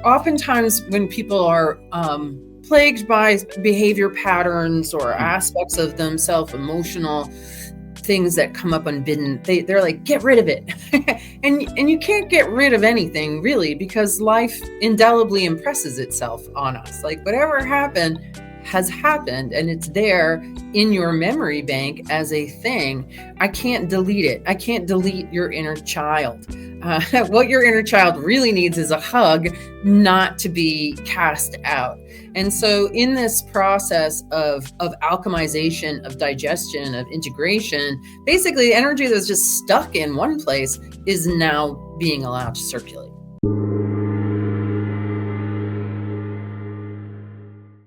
oftentimes when people are plagued by behavior patterns or aspects of themselves, emotional things that come up unbidden, they're like, get rid of it. and you can't get rid of anything really, because life indelibly impresses itself on us. Like whatever happened has happened, and it's there in your memory bank as a thing. I can't delete it. I can't delete your inner child. What your inner child really needs is a hug, not to be cast out. And so in this process of alchemization, of digestion, of integration, basically the energy that's just stuck in one place is now being allowed to circulate.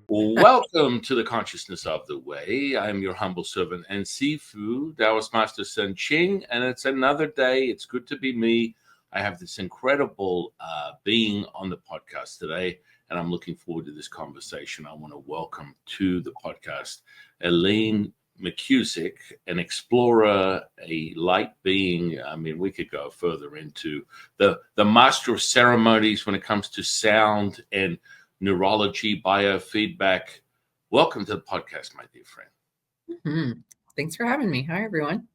Welcome to the Consciousness of the Way. I'm your humble servant and Sifu, Taoist Master San Qing, and it's another day. It's good to be me. I have this incredible being on the podcast today, and I'm looking forward to this conversation. I want to welcome to the podcast Eileen McKusick, an explorer, a light being. I mean, we could go further into the master of ceremonies when it comes to sound and neurology, biofeedback. Welcome to the podcast, my dear friend. Mm-hmm. Thanks for having me. Hi, everyone.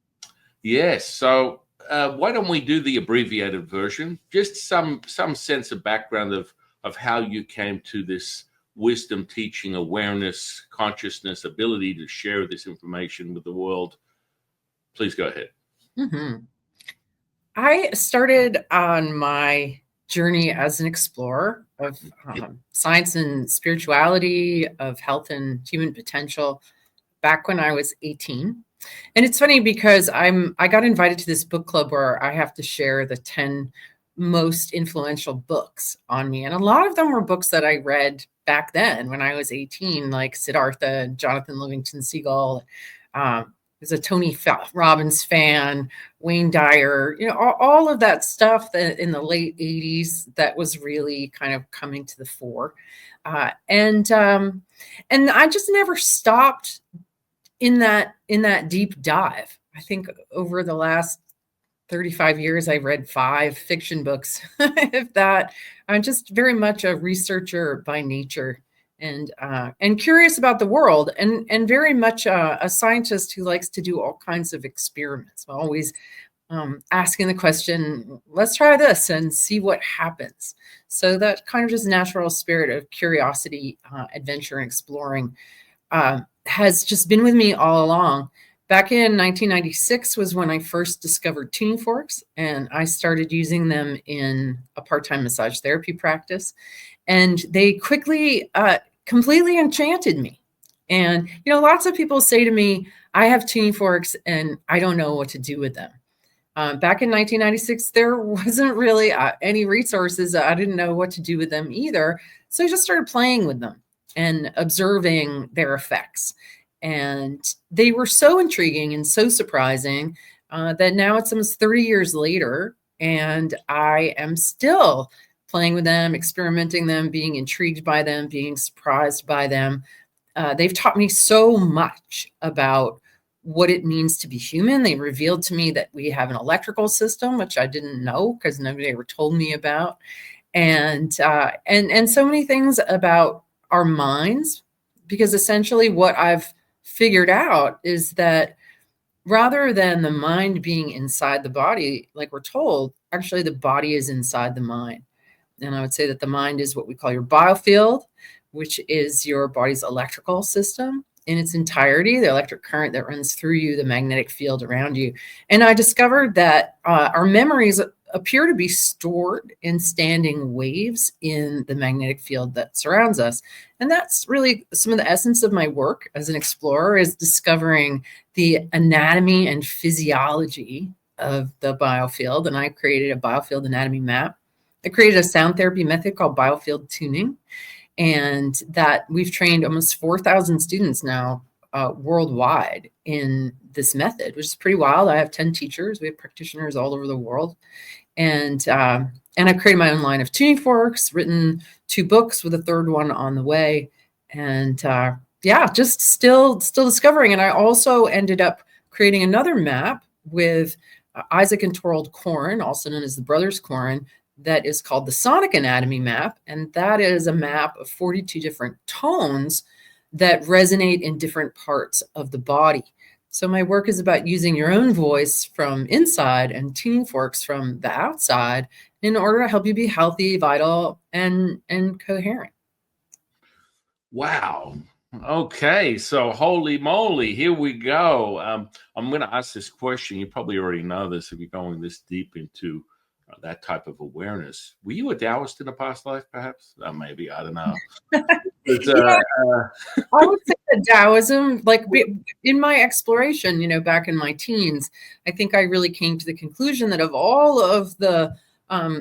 Yes. So why don't we do the abbreviated version? Just some sense of background of how you came to this wisdom, teaching, awareness, consciousness, ability to share this information with the world. Please go ahead. Mm-hmm. I started on my journey as an explorer of science and spirituality, of health and human potential back when I was 18. And it's funny because I got invited to this book club where I have to share the 10 most influential books on me. And a lot of them were books that I read back then when I was 18, like Siddhartha, Jonathan Livingston Seagull, was a Tony Robbins fan, Wayne Dyer, all of that stuff that in the late 80s that was really kind of coming to the fore. And I just never stopped in that deep dive. I think over the last 35 years, I've read 5 fiction books, if that. I'm just very much a researcher by nature, and curious about the world, and very much a scientist who likes to do all kinds of experiments. I'm always asking the question, let's try this and see what happens. So that kind of just natural spirit of curiosity, adventure, and exploring has just been with me all along. Back in 1996 was when I first discovered tuning forks, and I started using them in a part-time massage therapy practice. And they quickly, completely enchanted me. And, lots of people say to me, I have tuning forks and I don't know what to do with them. Back in 1996, there wasn't really any resources. I didn't know what to do with them either. So I just started playing with them and observing their effects. And they were so intriguing and so surprising that now it's almost 30 years later, and I am still playing with them, experimenting them, being intrigued by them, being surprised by them. They've taught me so much about what it means to be human. They revealed to me that we have an electrical system, which I didn't know because nobody ever told me about. And so many things about our minds, because essentially what I've figured out is that rather than the mind being inside the body, like we're told, actually the body is inside the mind. And I would say that the mind is what we call your biofield, which is your body's electrical system in its entirety, the electric current that runs through you, the magnetic field around you. And I discovered that our memories appear to be stored in standing waves in the magnetic field that surrounds us. And that's really some of the essence of my work as an explorer, is discovering the anatomy and physiology of the biofield. And I created a biofield anatomy map. I created a sound therapy method called Biofield Tuning, and that we've trained almost 4,000 students now worldwide in this method, which is pretty wild. I have 10 teachers. We have practitioners all over the world. And I've created my own line of tuning forks, written 2 books with a 3rd one on the way. And just still discovering. And I also ended up creating another map with Isaac and Torald Koren, also known as the Brothers Koren, that is called the sonic anatomy map. And that is a map of 42 different tones that resonate in different parts of the body. So my work is about using your own voice from inside and tuning forks from the outside in order to help you be healthy, vital, and coherent. Wow. Okay, so holy moly, here we go. I'm going to ask this question. You probably already know this if you're going this deep into that type of awareness. Were you a Taoist in a past life, perhaps? Maybe, I don't know. But, I would say that Taoism, like in my exploration, back in my teens, I think I really came to the conclusion that of all of the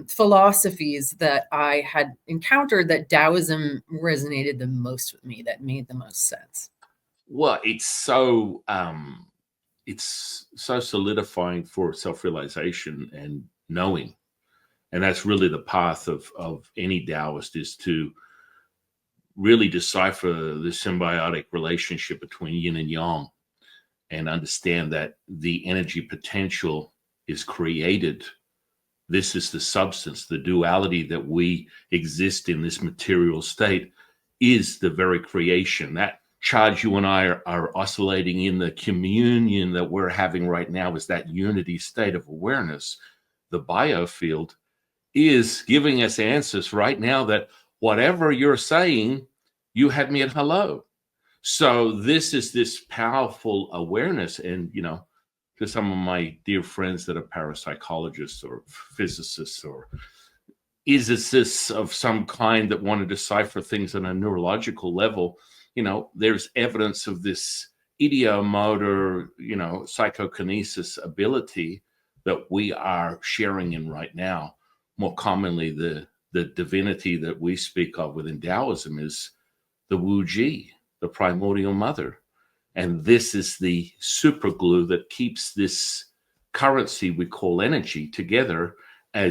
philosophies that I had encountered, that Taoism resonated the most with me, that made the most sense. Well, it's so solidifying for self-realization and knowing. And that's really the path of any Taoist, is to really decipher the symbiotic relationship between yin and yang and understand that the energy potential is created. This is the substance. The duality that we exist in, this material state, is the very creation. That charge you and I are oscillating in, the communion that we're having right now, is that unity state of awareness. The biofield is giving us answers right now that whatever you're saying, you had me at hello. So this is this powerful awareness. And, to some of my dear friends that are parapsychologists or physicists or physicists of some kind that want to decipher things on a neurological level, there's evidence of this ideomotor, psychokinesis ability that we are sharing in right now. More commonly, the divinity that we speak of within Taoism is the Wu Ji, the primordial mother. And this is the super glue that keeps this currency we call energy together. I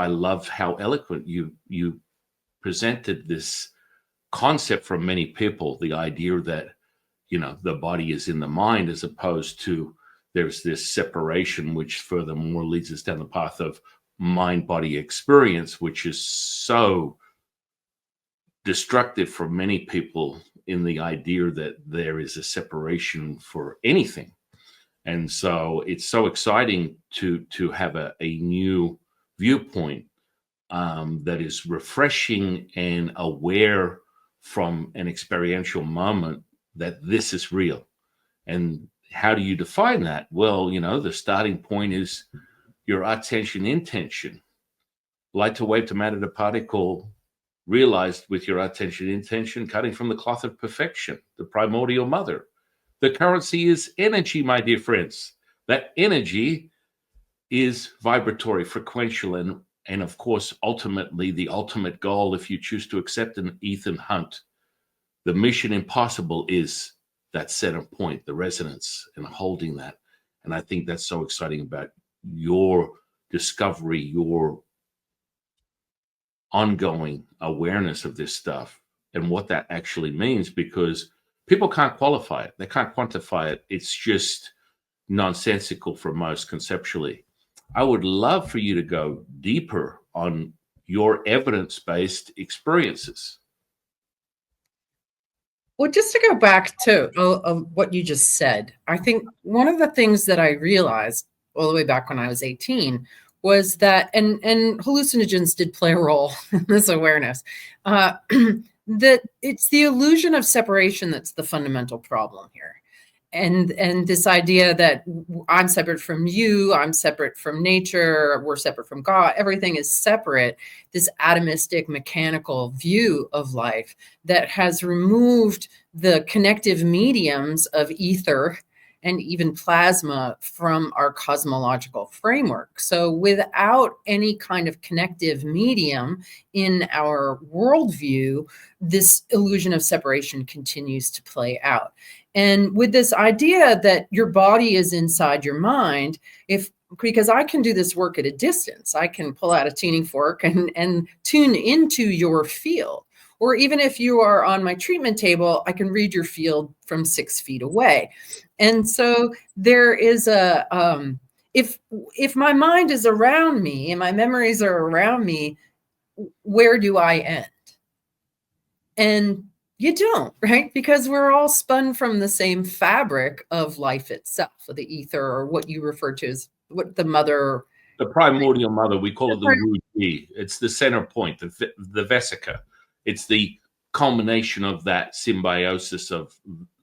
love how eloquent you presented this concept from many people, the idea that, the body is in the mind, as opposed to there's this separation, which furthermore leads us down the path of mind-body experience, which is so destructive for many people, in the idea that there is a separation for anything. And so it's so exciting to have a new viewpoint that is refreshing and aware from an experiential moment that this is real. And how do you define that? Well, the starting point is your attention intention. Light to wave to matter to particle, realized with your attention intention, cutting from the cloth of perfection, the primordial mother. The currency is energy, my dear friends. That energy is vibratory, frequential, and of course, ultimately, the ultimate goal, if you choose to accept an Ethan Hunt, the mission impossible is that center point, the resonance, and holding that. And I think that's so exciting about your discovery, your ongoing awareness of this stuff and what that actually means, because people can't qualify it. They can't quantify it. It's just nonsensical for most conceptually. I would love for you to go deeper on your evidence-based experiences. Well, just to go back to what you just said, I think one of the things that I realized all the way back when I was 18 was that, and hallucinogens did play a role in this awareness, that it's the illusion of separation that's the fundamental problem here. And this idea that I'm separate from you, I'm separate from nature, we're separate from God, everything is separate, this atomistic, mechanical view of life that has removed the connective mediums of ether and even plasma from our cosmological framework. So without any kind of connective medium in our worldview, this illusion of separation continues to play out. And with this idea that your body is inside your mind, because I can do this work at a distance, I can pull out a tuning fork and tune into your field. Or even if you are on my treatment table, I can read your field from 6 feet away. And so there is if my mind is around me and my memories are around me, where do I end? And you don't, right? Because we're all spun from the same fabric of life itself, of the ether, or what you refer to as what the mother. The primordial mother, we call it the Wu Ji. It's the center point, the vesica. It's the culmination of that symbiosis of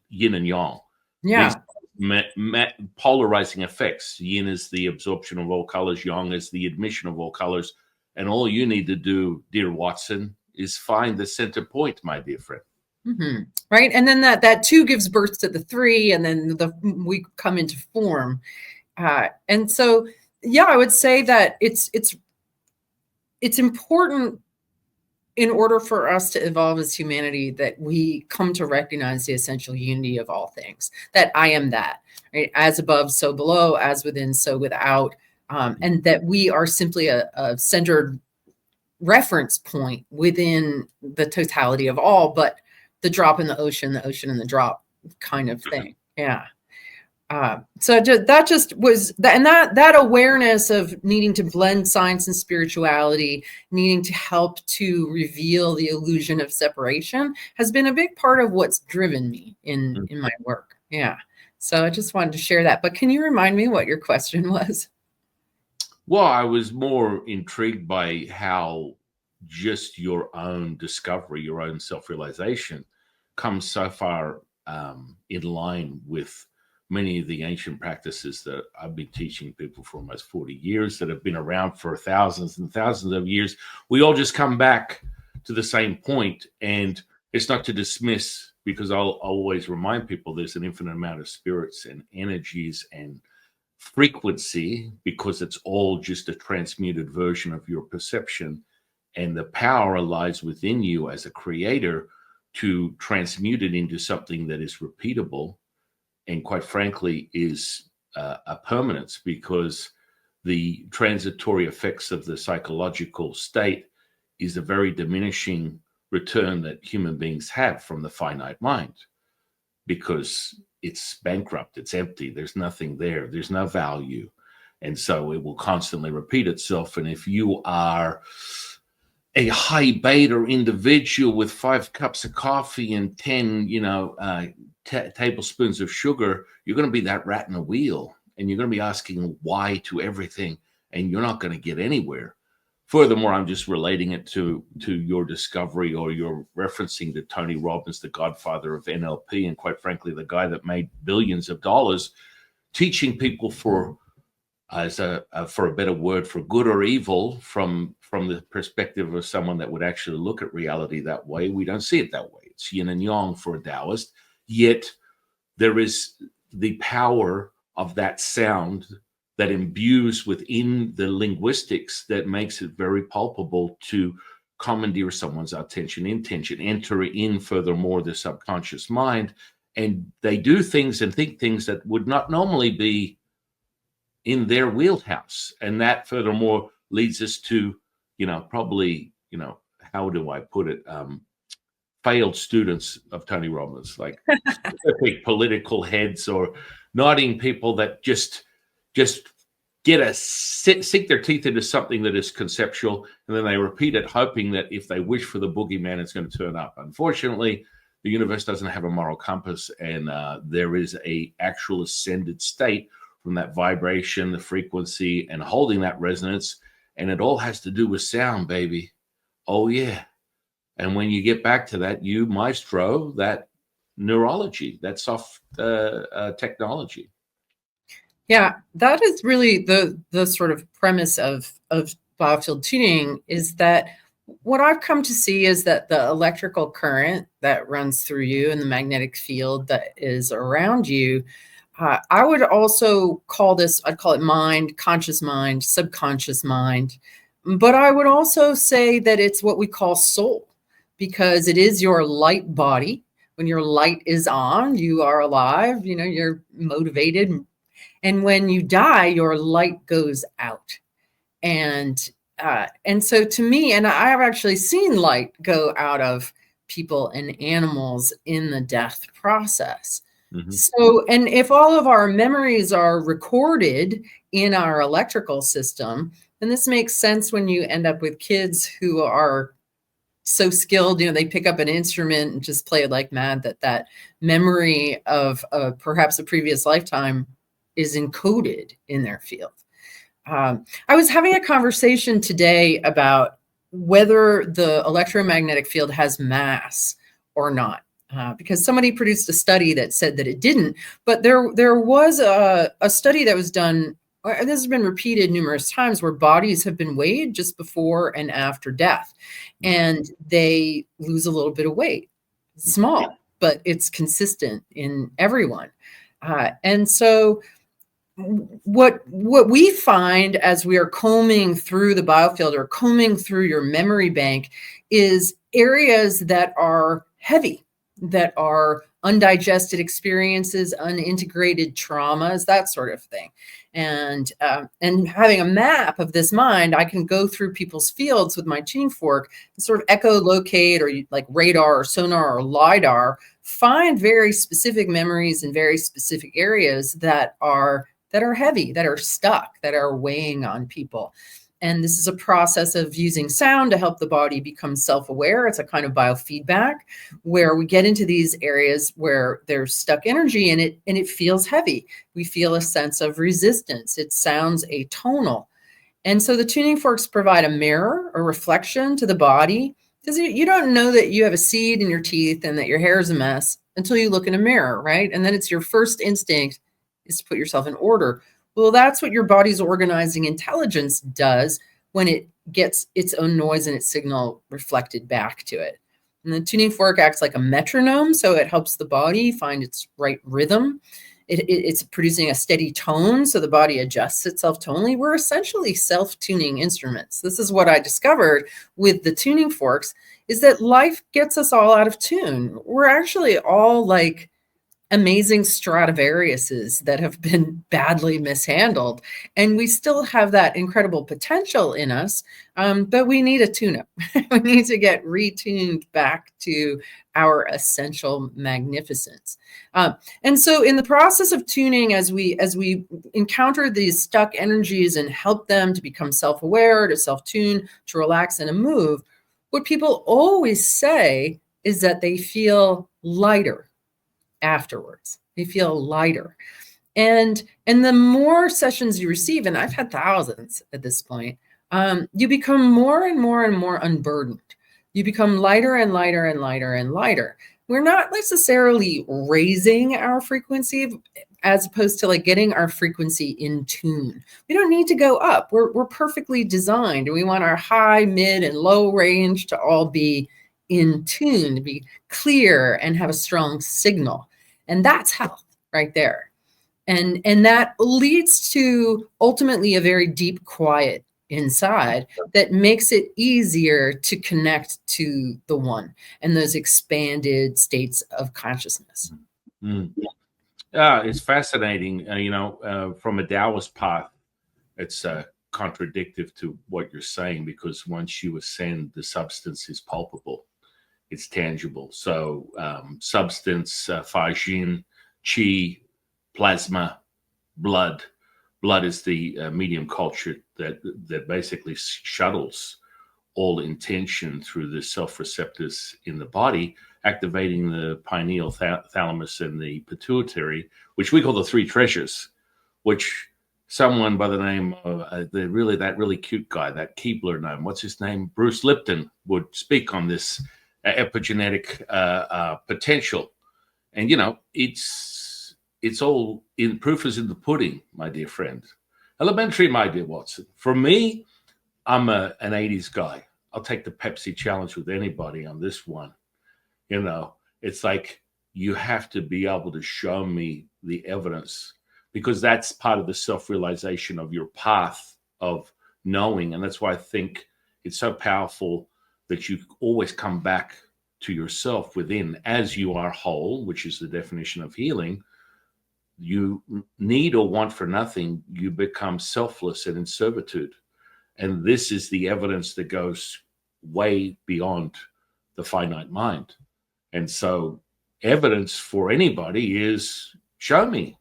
yin and yang. Yeah. These polarizing effects. Yin is the absorption of all colors, yang is the admission of all colors. And all you need to do, dear Watson, is find the center point, my dear friend. Mm-hmm. Right. And then that two gives birth to the three, and then we come into form. And so, yeah, I would say that it's important in order for us to evolve as humanity that we come to recognize the essential unity of all things, that I am that, right? As above, so below, as within, so without, and that we are simply a centered reference point within the totality of all, but the drop in the ocean in the drop kind of thing. Yeah. So that just was that, and that awareness of needing to blend science and spirituality, needing to help to reveal the illusion of separation, has been a big part of what's driven me in my work. Yeah. So I just wanted to share that. But can you remind me what your question was? Well, I was more intrigued by how just your own discovery, your own self-realization comes so far in line with many of the ancient practices that I've been teaching people for almost 40 years, that have been around for thousands and thousands of years. We all just come back to the same point, and it's not to dismiss, because I'll always remind people there's an infinite amount of spirits and energies and frequency, because it's all just a transmuted version of your perception, and the power lies within you as a creator to transmute it into something that is repeatable and, quite frankly, is a permanence, because the transitory effects of the psychological state is a very diminishing return that human beings have from the finite mind, because it's bankrupt, it's empty, there's nothing there, there's no value. And so it will constantly repeat itself. And if you are a high beta individual with 5 cups of coffee and 10, tablespoons of sugar, you're going to be that rat in a wheel, and you're going to be asking why to everything, and you're not going to get anywhere. Furthermore, I'm just relating it to your discovery, or you're referencing to Tony Robbins, the godfather of NLP, and quite frankly, the guy that made billions of dollars teaching people for a better word, for good or evil, from the perspective of someone that would actually look at reality that way. We don't see it that way. It's yin and yang for a Taoist. Yet there is the power of that sound that imbues within the linguistics that makes it very palpable to commandeer someone's attention, intention, enter in furthermore the subconscious mind. And they do things and think things that would not normally be in their wheelhouse. And that furthermore leads us to, probably, how do I put it? Failed students of Tony Robbins, like specific political heads or nodding people that just sink their teeth into something that is conceptual, and then they repeat it, hoping that if they wish for the boogeyman, it's going to turn up. Unfortunately, the universe doesn't have a moral compass, and there is a actual ascended state from that vibration, the frequency, and holding that resonance, and it all has to do with sound, baby. Oh yeah. And when you get back to that, you maestro that neurology, that soft technology. Yeah, that is really the sort of premise of Biofield tuning, is that what I've come to see is that the electrical current that runs through you and the magnetic field that is around you, I would also I'd call it mind, conscious mind, subconscious mind. But I would also say that it's what we call soul, because it is your light body. When your light is on, you are alive, you're motivated. And when you die, your light goes out. And so to me, and I've actually seen light go out of people and animals in the death process. Mhm. So, and if all of our memories are recorded in our electrical system, then this makes sense when you end up with kids who are so skilled, they pick up an instrument and just play it like mad, that memory of perhaps a previous lifetime is encoded in their field. I was having a conversation today about whether the electromagnetic field has mass or not, because somebody produced a study that said that it didn't. But there was a study that was done, and this has been repeated numerous times, where bodies have been weighed just before and after death, and they lose a little bit of weight. It's small, but it's consistent in everyone. And so what we find as we are combing through the biofield or combing through your memory bank is areas that are heavy, that are undigested experiences, unintegrated traumas, that sort of thing. And having a map of this mind, I can go through people's fields with my tuning fork and sort of echolocate, or like radar or sonar or LiDAR, find very specific memories in very specific areas that are heavy, that are stuck, that are weighing on people. And this is a process of using sound to help the body become self-aware. It's a kind of biofeedback where we get into these areas where there's stuck energy in it, and it feels heavy. We feel a sense of resistance. It sounds atonal. And so the tuning forks provide a mirror, a reflection to the body, because you don't know that you have a seed in your teeth and that your hair is a mess until you look in a mirror, right? And then it's your first instinct is to put yourself in order. Well, that's what your body's organizing intelligence does when it gets its own noise and its signal reflected back to it. And the tuning fork acts like a metronome, so it helps the body find its right rhythm. It's producing a steady tone, so the body adjusts itself tonally. We're essentially self-tuning instruments. This is what I discovered with the tuning forks, is that life gets us all out of tune. We're actually all like amazing Stradivariuses that have been badly mishandled, and we still have that incredible potential in us, but we need a tune-up. We need to get retuned back to our essential magnificence. And so in the process of tuning, as we encounter these stuck energies and help them to become self-aware, to self-tune, to relax and to move, what people always say is that they feel lighter afterwards. They feel lighter. And the more sessions you receive, and I've had thousands at this point, you become more and more and more unburdened. You become lighter and lighter and lighter and lighter. We're not necessarily raising our frequency as opposed to like getting our frequency in tune. We don't need to go up. We're perfectly designed, and we want our high, mid, and low range to all be in tune, to be clear and have a strong signal. And that's health right there. And that leads to ultimately a very deep quiet inside that makes it easier to connect to the one and those expanded states of consciousness. Mm. Yeah, it's fascinating. From a Taoist path, it's contradictive to what you're saying, because once you ascend, the substance is palpable. It's tangible. So substance, Fa Xin, Qi, plasma, blood. Blood is the medium culture that basically shuttles all intention through the self-receptors in the body, activating the pineal thalamus and the pituitary, which we call the three treasures, which someone by the name of that really cute guy, that Keebler name, what's his name? Bruce Lipton would speak on this epigenetic potential. And, it's all in, proof is in the pudding, my dear friend. Elementary, my dear Watson. For me, I'm an 80s guy. I'll take the Pepsi challenge with anybody on this one. It's like you have to be able to show me the evidence, because that's part of the self-realization of your path of knowing. And that's why I think it's so powerful that you always come back to yourself within as you are whole, which is the definition of healing. You need or want for nothing. You become selfless and in servitude. And this is the evidence that goes way beyond the finite mind. And so evidence for anybody is show me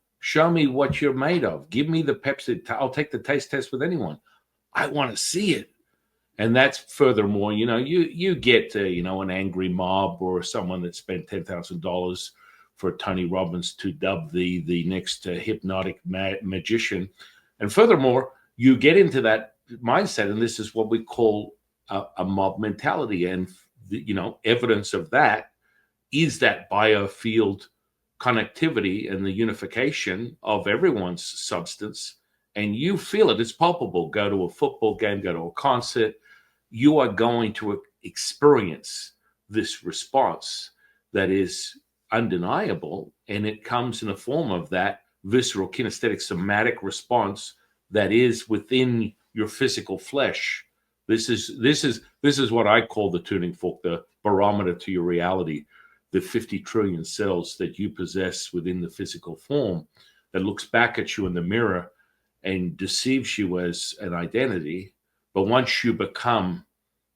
what you're made of. Give me the Pepsi. I'll take the taste test with anyone. I want to see it. And that's furthermore, you get, an angry mob or someone that spent $10,000 for Tony Robbins to dub the next hypnotic magician. And furthermore, you get into that mindset, and this is what we call a mob mentality. And, evidence of that is that biofield connectivity and the unification of everyone's substance. And you feel it. It's palpable. Go to a football game, go to a concert. You are going to experience this response that is undeniable, and it comes in the form of that visceral, kinesthetic, somatic response that is within your physical flesh. This is what I call the tuning fork, the barometer to your reality, the 50 trillion cells that you possess within the physical form that looks back at you in the mirror and deceives you as an identity. But once you become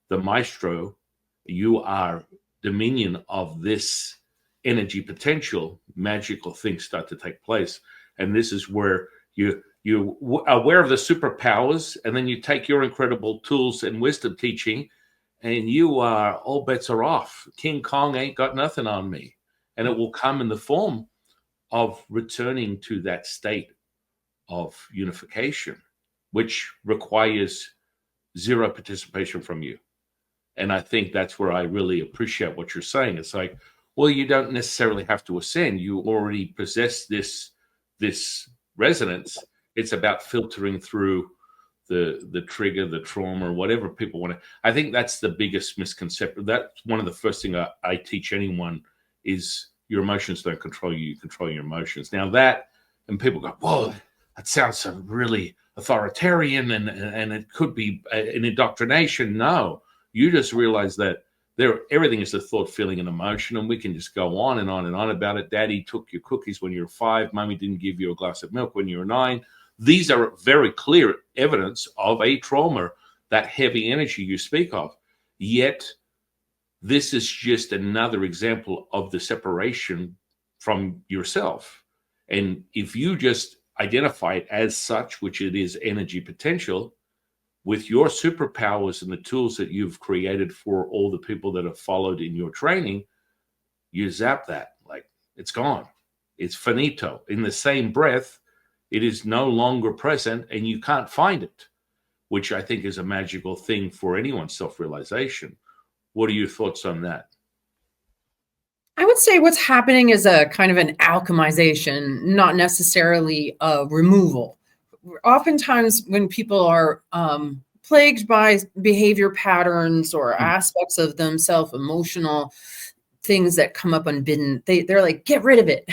the maestro, you are dominion of this energy potential, magical things start to take place. And this is where you're aware of the superpowers, and then you take your incredible tools and wisdom teaching, and you are, all bets are off. King Kong ain't got nothing on me. And it will come in the form of returning to that state of unification, which requires zero participation from you. And I think that's where I really appreciate what you're saying. It's like, well, you don't necessarily have to ascend. You already possess this resonance. It's about filtering through the trigger, the trauma, or whatever people want to. I think that's the biggest misconception. That's one of the first things I teach anyone is your emotions don't control you. You control your emotions. Now that, and people go, whoa, that sounds so really authoritarian and it could be an indoctrination. No, you just realize that everything is a thought, feeling, and emotion, and we can just go on and on and on about it. Daddy took your cookies when you were 5. Mommy didn't give you a glass of milk when you were 9. These are very clear evidence of a trauma, that heavy energy you speak of. Yet, this is just another example of the separation from yourself. And if you just identify it as such, which it is energy potential, with your superpowers and the tools that you've created for all the people that have followed in your training, you zap that. Like, it's gone. It's finito. In the same breath, it is no longer present and you can't find it, which I think is a magical thing for anyone's self-realization. What are your thoughts on that? I would say what's happening is a kind of an alchemization, not necessarily a removal. Oftentimes when people are plagued by behavior patterns or aspects of themselves, emotional things that come up unbidden, they're like, get rid of it.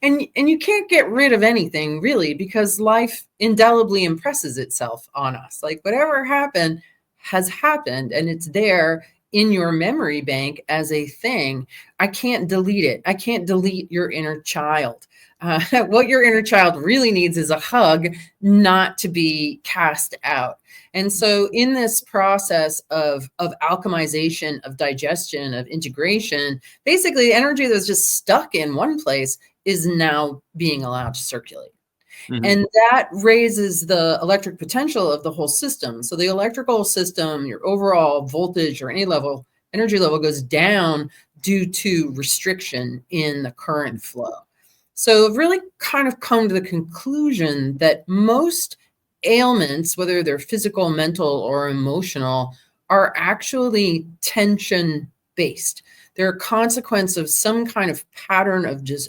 and you can't get rid of anything really, because life indelibly impresses itself on us. Like whatever happened has happened, and it's there in your memory bank as a thing. I can't delete it. I can't delete your inner child. What your inner child really needs is a hug, not to be cast out. And so in this process of alchemization, of digestion, of integration, basically the energy that's just stuck in one place is now being allowed to circulate. Mm-hmm. And that raises the electric potential of the whole system. So the electrical system, your overall voltage or any level, energy level goes down due to restriction in the current flow. So I've really kind of come to the conclusion that most ailments, whether they're physical, mental, or emotional, are actually tension-based. They're a consequence of some kind of pattern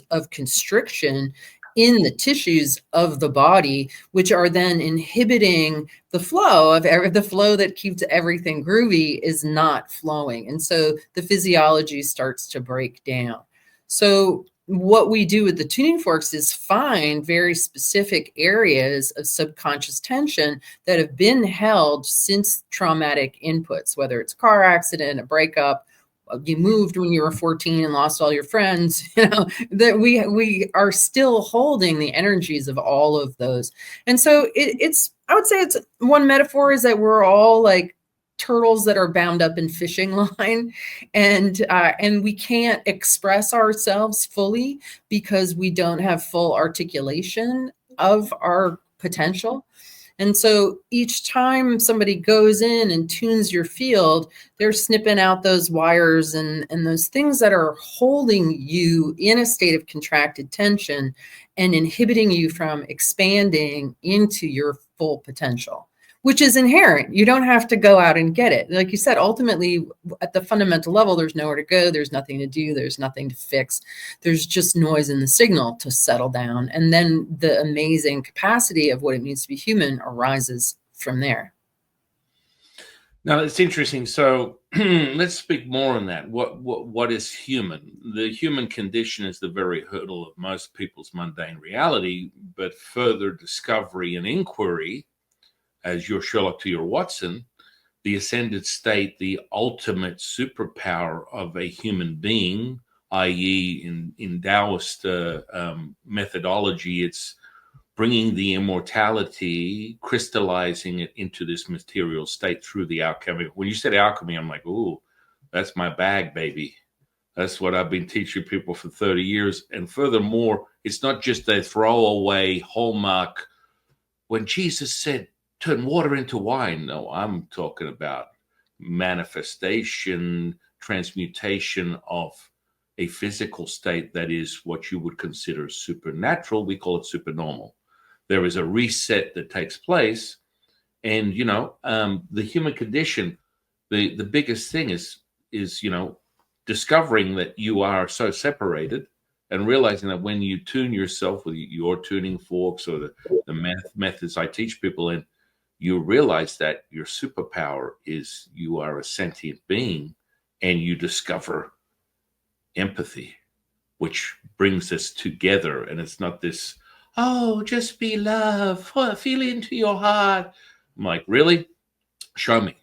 of constriction in the tissues of the body, which are then inhibiting the flow of the flow that keeps everything groovy is not flowing. And so the physiology starts to break down. So what we do with the tuning forks is find very specific areas of subconscious tension that have been held since traumatic inputs, whether it's a car accident, a breakup, you moved when you were 14 and lost all your friends, that we are still holding the energies of all of those. And so I would say it's one metaphor is that we're all like turtles that are bound up in fishing line, and we can't express ourselves fully because we don't have full articulation of our potential. And so each time somebody goes in and tunes your field, they're snipping out those wires and those things that are holding you in a state of contracted tension and inhibiting you from expanding into your full potential, which is inherent. You don't have to go out and get it. Like you said, ultimately, at the fundamental level, there's nowhere to go. There's nothing to do. There's nothing to fix. There's just noise in the signal to settle down. And then the amazing capacity of what it means to be human arises from there. Now, it's interesting. So let's speak more on that. What is human? The human condition is the very hurdle of most people's mundane reality, but further discovery and inquiry, as your Sherlock to your Watson, the ascended state, the ultimate superpower of a human being, i.e. in Taoist methodology, it's bringing the immortality, crystallizing it into this material state through the alchemy. When you said alchemy, I'm like, ooh, that's my bag, baby. That's what I've been teaching people for 30 years. And furthermore, it's not just a throwaway hallmark. When Jesus said, turn water into wine. No, I'm talking about manifestation, transmutation of a physical state that is what you would consider supernatural. We call it supernormal. There is a reset that takes place. And, the human condition, the biggest thing is, discovering that you are so separated and realizing that when you tune yourself with your tuning forks or the methods I teach people in, you realize that your superpower is you are a sentient being, and you discover empathy, which brings us together. And it's not this, oh, just be love, feel into your heart. I'm like, really? Show me.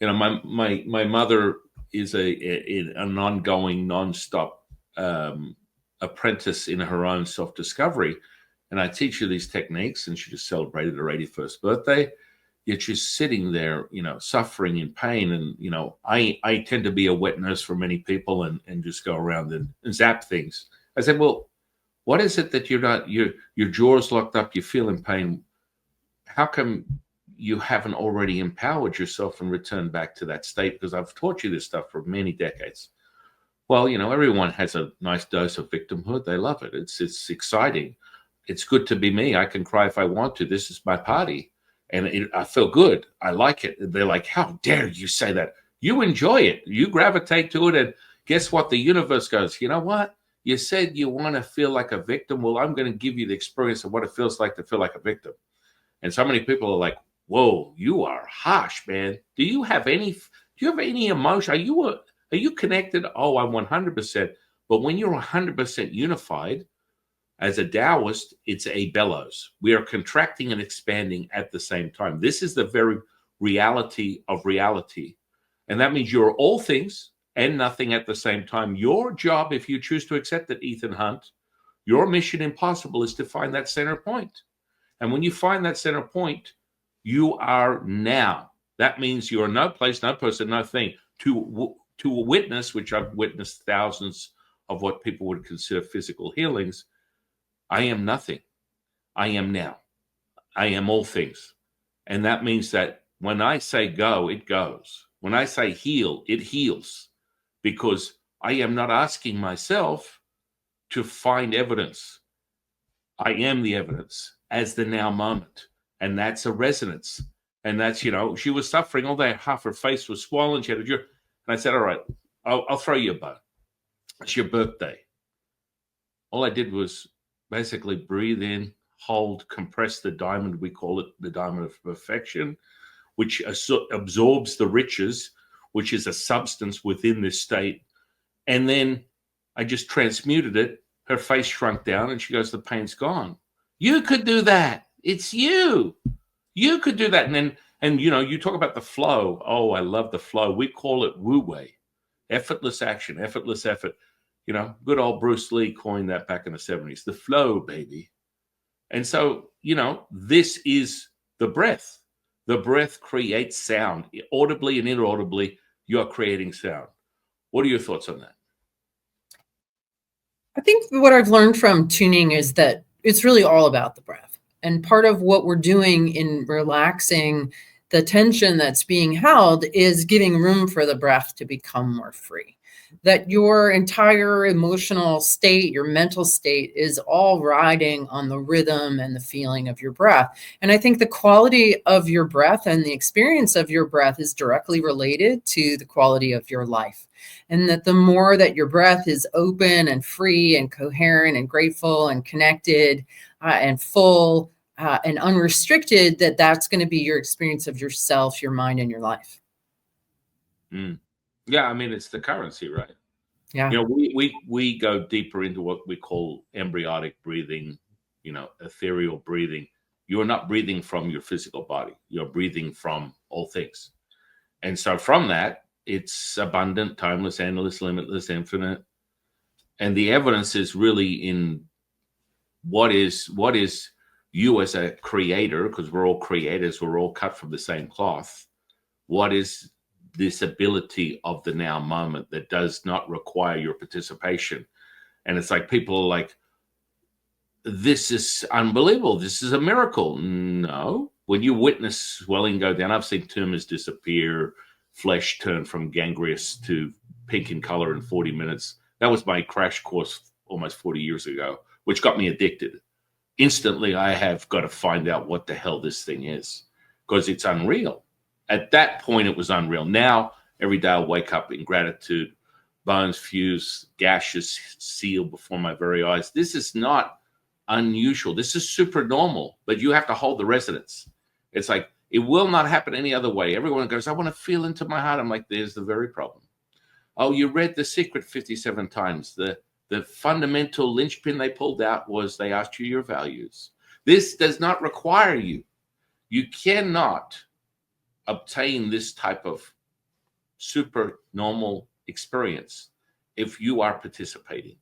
My mother is an ongoing, nonstop apprentice in her own self-discovery. And I teach her these techniques, and she just celebrated her 81st birthday. Yet she's sitting there, suffering in pain. And, I tend to be a wet nurse for many people and just go around and zap things. I said, well, what is it that you're not, your jaw's locked up, you feel in pain? How come you haven't already empowered yourself and returned back to that state? Because I've taught you this stuff for many decades. Well, everyone has a nice dose of victimhood. They love it. It's exciting. It's good to be me. I can cry if I want to. This is my party. And I feel good. I like it. They're like, how dare you say that? You enjoy it. You gravitate to it. And guess what? The universe goes, you know what? You said you want to feel like a victim. Well, I'm going to give you the experience of what it feels like to feel like a victim. And so many people are like, whoa, you are harsh, man. Do you have any emotion? Are you connected? Oh, I'm 100%. But when you're 100% unified, as a Taoist, it's a bellows. We are contracting and expanding at the same time. This is the very reality of reality. And that means you're all things and nothing at the same time. Your job, if you choose to accept it, Ethan Hunt, your mission impossible is to find that center point. And when you find that center point, you are now. That means you are no place, no person, no thing. To a witness, which I've witnessed thousands of what people would consider physical healings, I am nothing. I am now. I am all things. And that means that when I say go, it goes. When I say heal, it heals. Because I am not asking myself to find evidence. I am the evidence as the now moment. And that's a resonance. And that's, she was suffering all day. Half her face was swollen. She had and I said, all right, I'll throw you a bone. It's your birthday. All I did was basically breathe in, hold, compress the diamond. We call it the diamond of perfection, which absorbs the riches, which is a substance within this state. And then I just transmuted it. Her face shrunk down and she goes, the pain's gone. You could do that. It's you. You could do that. And you talk about the flow. Oh, I love the flow. We call it Wu Wei, effortless action, effortless effort. Good old Bruce Lee coined that back in the 70s, the flow, baby. And so, this is the breath. The breath creates sound, audibly and inaudibly. You're creating sound. What are your thoughts on that? I think what I've learned from tuning is that it's really all about the breath. And part of what we're doing in relaxing the tension that's being held is giving room for the breath to become more free. That your entire emotional state, your mental state is all riding on the rhythm and the feeling of your breath. And I think the quality of your breath and the experience of your breath is directly related to the quality of your life. And that the more that your breath is open and free and coherent and grateful and connected and full and unrestricted, that's going to be your experience of yourself, your mind, and your life. Yeah, I mean, it's the currency, right? Yeah. You know, we go deeper into what we call embryonic breathing, you know, ethereal breathing. You're not breathing from your physical body. You're breathing from all things. And so from that, it's abundant, timeless, endless, limitless, infinite. And the evidence is really in what is you as a creator, because we're all creators, we're all cut from the same cloth. What is this ability of the now moment that does not require your participation? And it's like people are like, this is unbelievable. This is a miracle. No. When you witness swelling go down, I've seen tumors disappear, flesh turn from gangrenous to pink in color in 40 minutes. That was my crash course almost 40 years ago, which got me addicted. Instantly, I have got to find out what the hell this thing is, because it's unreal. At that point, it was unreal. Now, every day I wake up in gratitude, bones fuse, gashes seal before my very eyes. This is not unusual. This is super normal, but you have to hold the resonance. It's like, it will not happen any other way. Everyone goes, I want to feel into my heart. I'm like, there's the very problem. Oh, you read The Secret 57 times. The fundamental linchpin they pulled out was they asked you your values. This does not require you. You cannot obtain this type of super normal experience if you are participating.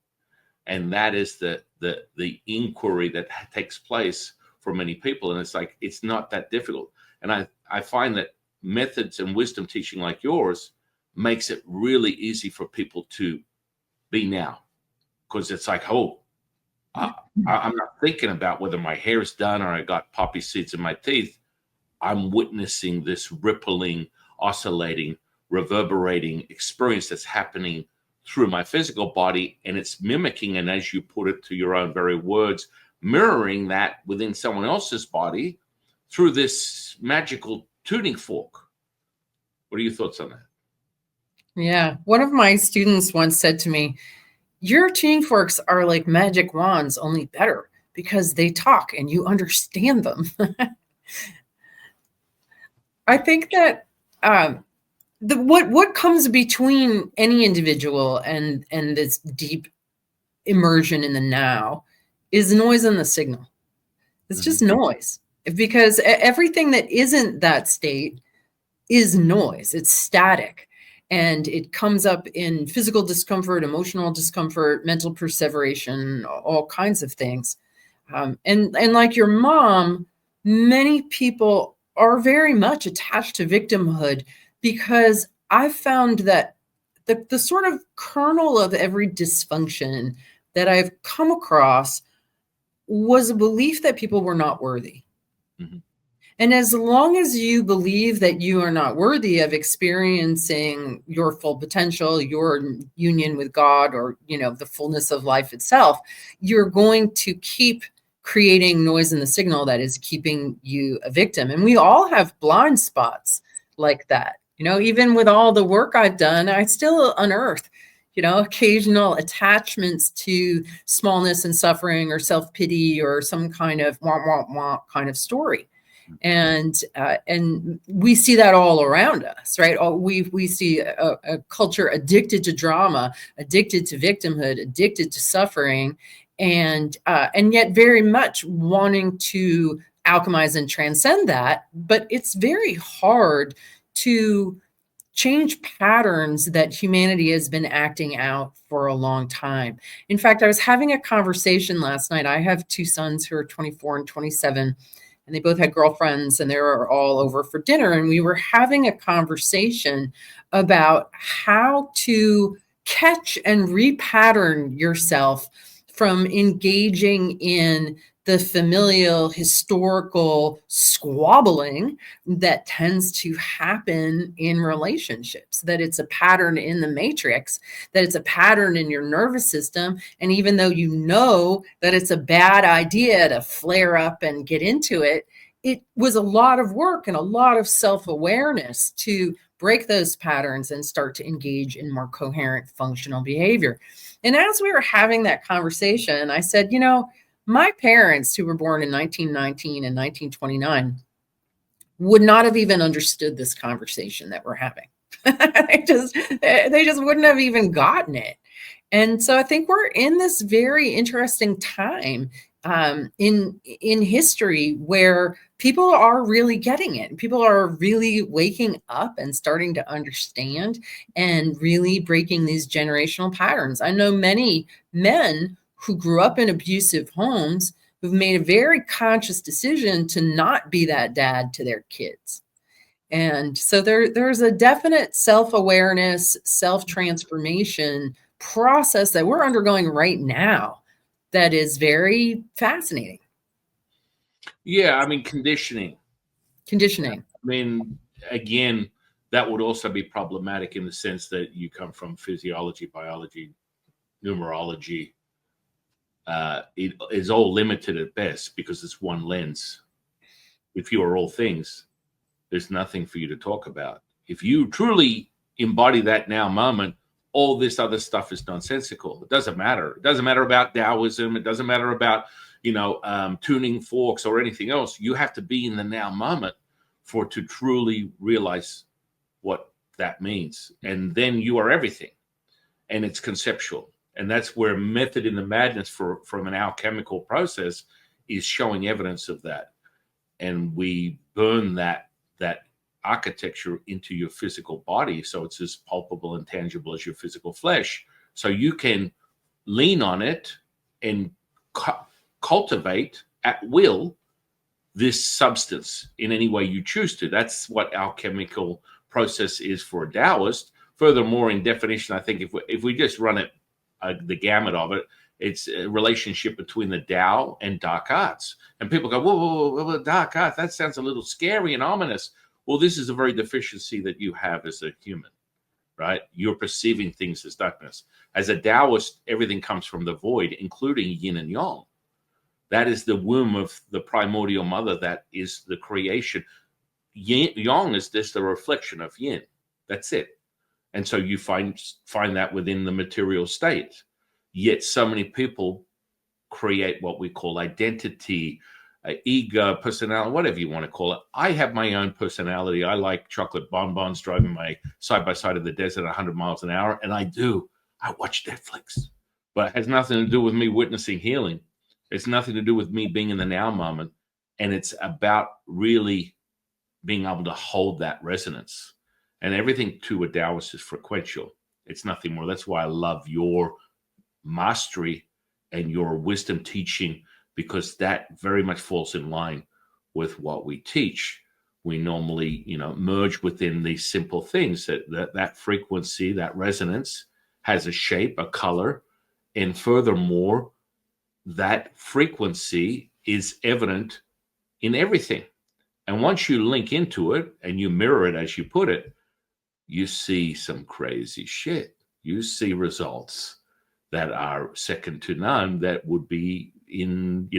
And that is the inquiry that takes place for many people. And it's like, it's not that difficult. And I find that methods and wisdom teaching like yours makes it really easy for people to be now. Because it's like, oh, I'm not thinking about whether my hair is done or I got poppy seeds in my teeth. I'm witnessing this rippling, oscillating, reverberating experience that's happening through my physical body, and it's mimicking, and as you put it to your own very words, mirroring that within someone else's body through this magical tuning fork. What are your thoughts on that? Yeah. One of my students once said to me, your tuning forks are like magic wands, only better, because they talk and you understand them. I think that what comes between any individual and this deep immersion in the now is noise in the signal. It's just noise, because everything that isn't that state is noise. It's static. And it comes up in physical discomfort, emotional discomfort, mental perseveration, all kinds of things. And like your mom, many people are very much attached to victimhood, because I found that the sort of kernel of every dysfunction that I've come across was a belief that people were not worthy. Mm-hmm. And as long as you believe that you are not worthy of experiencing your full potential, your union with God, or, you know, the fullness of life itself, you're going to keep creating noise in the signal that is keeping you a victim. And we all have blind spots like that. You know, even with all the work I've done, I still unearth, you know, occasional attachments to smallness and suffering or self-pity or some kind of wah, wah, wah kind of story. And we see that all around us, right? We see a culture addicted to drama, addicted to victimhood, addicted to suffering, and yet very much wanting to alchemize and transcend that. But it's very hard to change patterns that humanity has been acting out for a long time. In fact, I was having a conversation last night. I have two sons who are 24 and 27. and they both had girlfriends, and they were all over for dinner. And we were having a conversation about how to catch and repattern yourself from engaging in the familial historical squabbling that tends to happen in relationships, that it's a pattern in the matrix, that it's a pattern in your nervous system. And even though you know that it's a bad idea to flare up and get into it, it was a lot of work and a lot of self-awareness to break those patterns and start to engage in more coherent functional behavior. And as we were having that conversation, I said, my parents, who were born in 1919 and 1929, would not have even understood this conversation that we're having. they just wouldn't have even gotten it. And so I think we're in this very interesting time in history where people are really getting it. People are really waking up and starting to understand and really breaking these generational patterns. I know many men who grew up in abusive homes who've made a very conscious decision to not be that dad to their kids. And so there's a definite self-awareness, self-transformation process that we're undergoing right now that is very fascinating. Yeah, I mean, conditioning. Conditioning. I mean, again, that would also be problematic in the sense that you come from physiology, biology, numerology. It is all limited at best because it's one lens. If you are all things, there's nothing for you to talk about. If you truly embody that now moment, all this other stuff is nonsensical. It doesn't matter. It doesn't matter about Taoism. It doesn't matter about, tuning forks or anything else. You have to be in the now moment to truly realize what that means. And then you are everything. And it's conceptual. And that's where method in the madness from an alchemical process is showing evidence of that. And we burn that architecture into your physical body, so it's as palpable and tangible as your physical flesh, so you can lean on it and cultivate at will this substance in any way you choose to. That's what alchemical process is for a Taoist. Furthermore, in definition, I think if we just run it the gamut of it, it's a relationship between the Tao and dark arts. And people go, whoa, dark arts, that sounds a little scary and ominous. Well, this is a very deficiency that you have as a human, right? You're perceiving things as darkness. As a Taoist, everything comes from the void, including yin and yang. That is the womb of the primordial mother. That is the creation. Yang is just a reflection of yin. That's it. And so you find that within the material state. Yet so many people create what we call identity, ego, personality, whatever you want to call it. I have my own personality. I like chocolate bonbons, driving my side-by-side of the desert 100 miles an hour. And I watch Netflix. But it has nothing to do with me witnessing healing. It's nothing to do with me being in the now moment. And it's about really being able to hold that resonance. And everything to a Taoist is frequential. It's nothing more. That's why I love your mastery and your wisdom teaching, because that very much falls in line with what we teach. We normally, merge within these simple things that frequency, that resonance has a shape, a color, and furthermore, that frequency is evident in everything. And once you link into it and you mirror it as you put it, you see some crazy shit. You see results that are second to none, that would be in,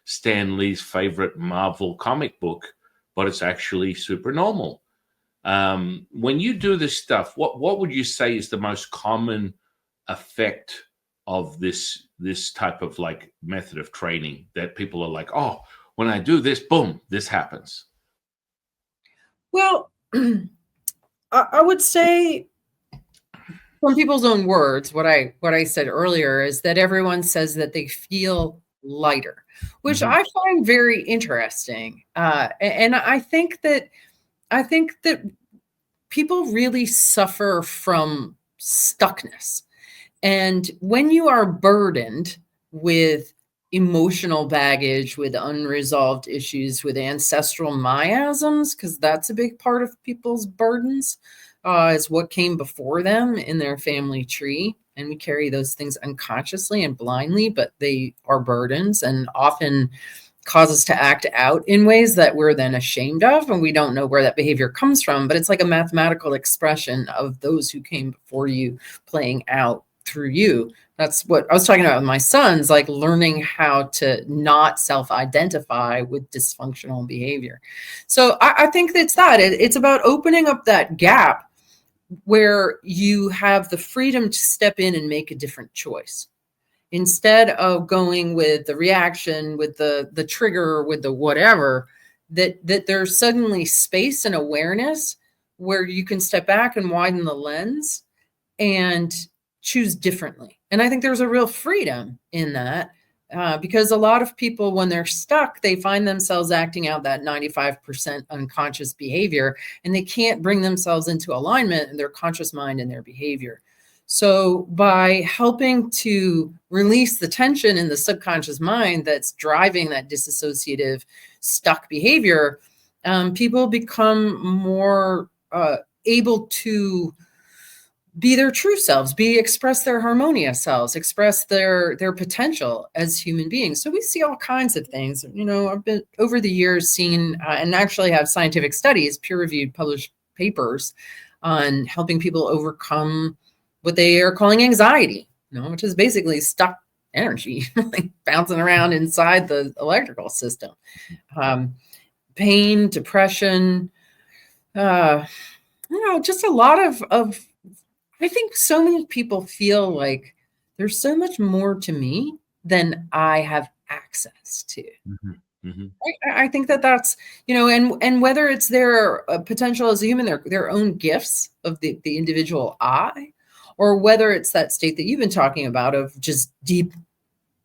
Stan Lee's favorite Marvel comic book, but it's actually super normal. When you do this stuff, what would you say is the most common effect of this type of like method of training that people are like, oh, when I do this, boom, this happens? Well, I would say, from people's own words, what I said earlier is that everyone says that they feel lighter, which I find very interesting. And I think that people really suffer from stuckness. And when you are burdened with emotional baggage, with unresolved issues, with ancestral miasms, because that's a big part of people's burdens, is what came before them in their family tree. And we carry those things unconsciously and blindly, but they are burdens and often cause us to act out in ways that we're then ashamed of, and we don't know where that behavior comes from. But it's like a mathematical expression of those who came before you playing out through you. That's what I was talking about with my sons, like learning how to not self-identify with dysfunctional behavior. So I think it's that. It's about opening up that gap where you have the freedom to step in and make a different choice. Instead of going with the reaction, with the trigger, with the whatever, that there's suddenly space and awareness where you can step back and widen the lens and choose differently. And I think there's a real freedom in that, because a lot of people, when they're stuck, they find themselves acting out that 95% unconscious behavior, and they can't bring themselves into alignment in their conscious mind and their behavior. So by helping to release the tension in the subconscious mind that's driving that disassociative stuck behavior, people become more able to be their true selves, express their harmonious selves, express their potential as human beings. So we see all kinds of things. I've been over the years seen and actually have scientific studies, peer-reviewed, published papers on helping people overcome what they are calling anxiety, which is basically stuck energy like bouncing around inside the electrical system. Pain, depression, just a lot of I think so many people feel like there's so much more to me than I have access to. Mm-hmm. Mm-hmm. I think that's, and whether it's their potential as a human, their own gifts of the individual I, or whether it's that state that you've been talking about of just deep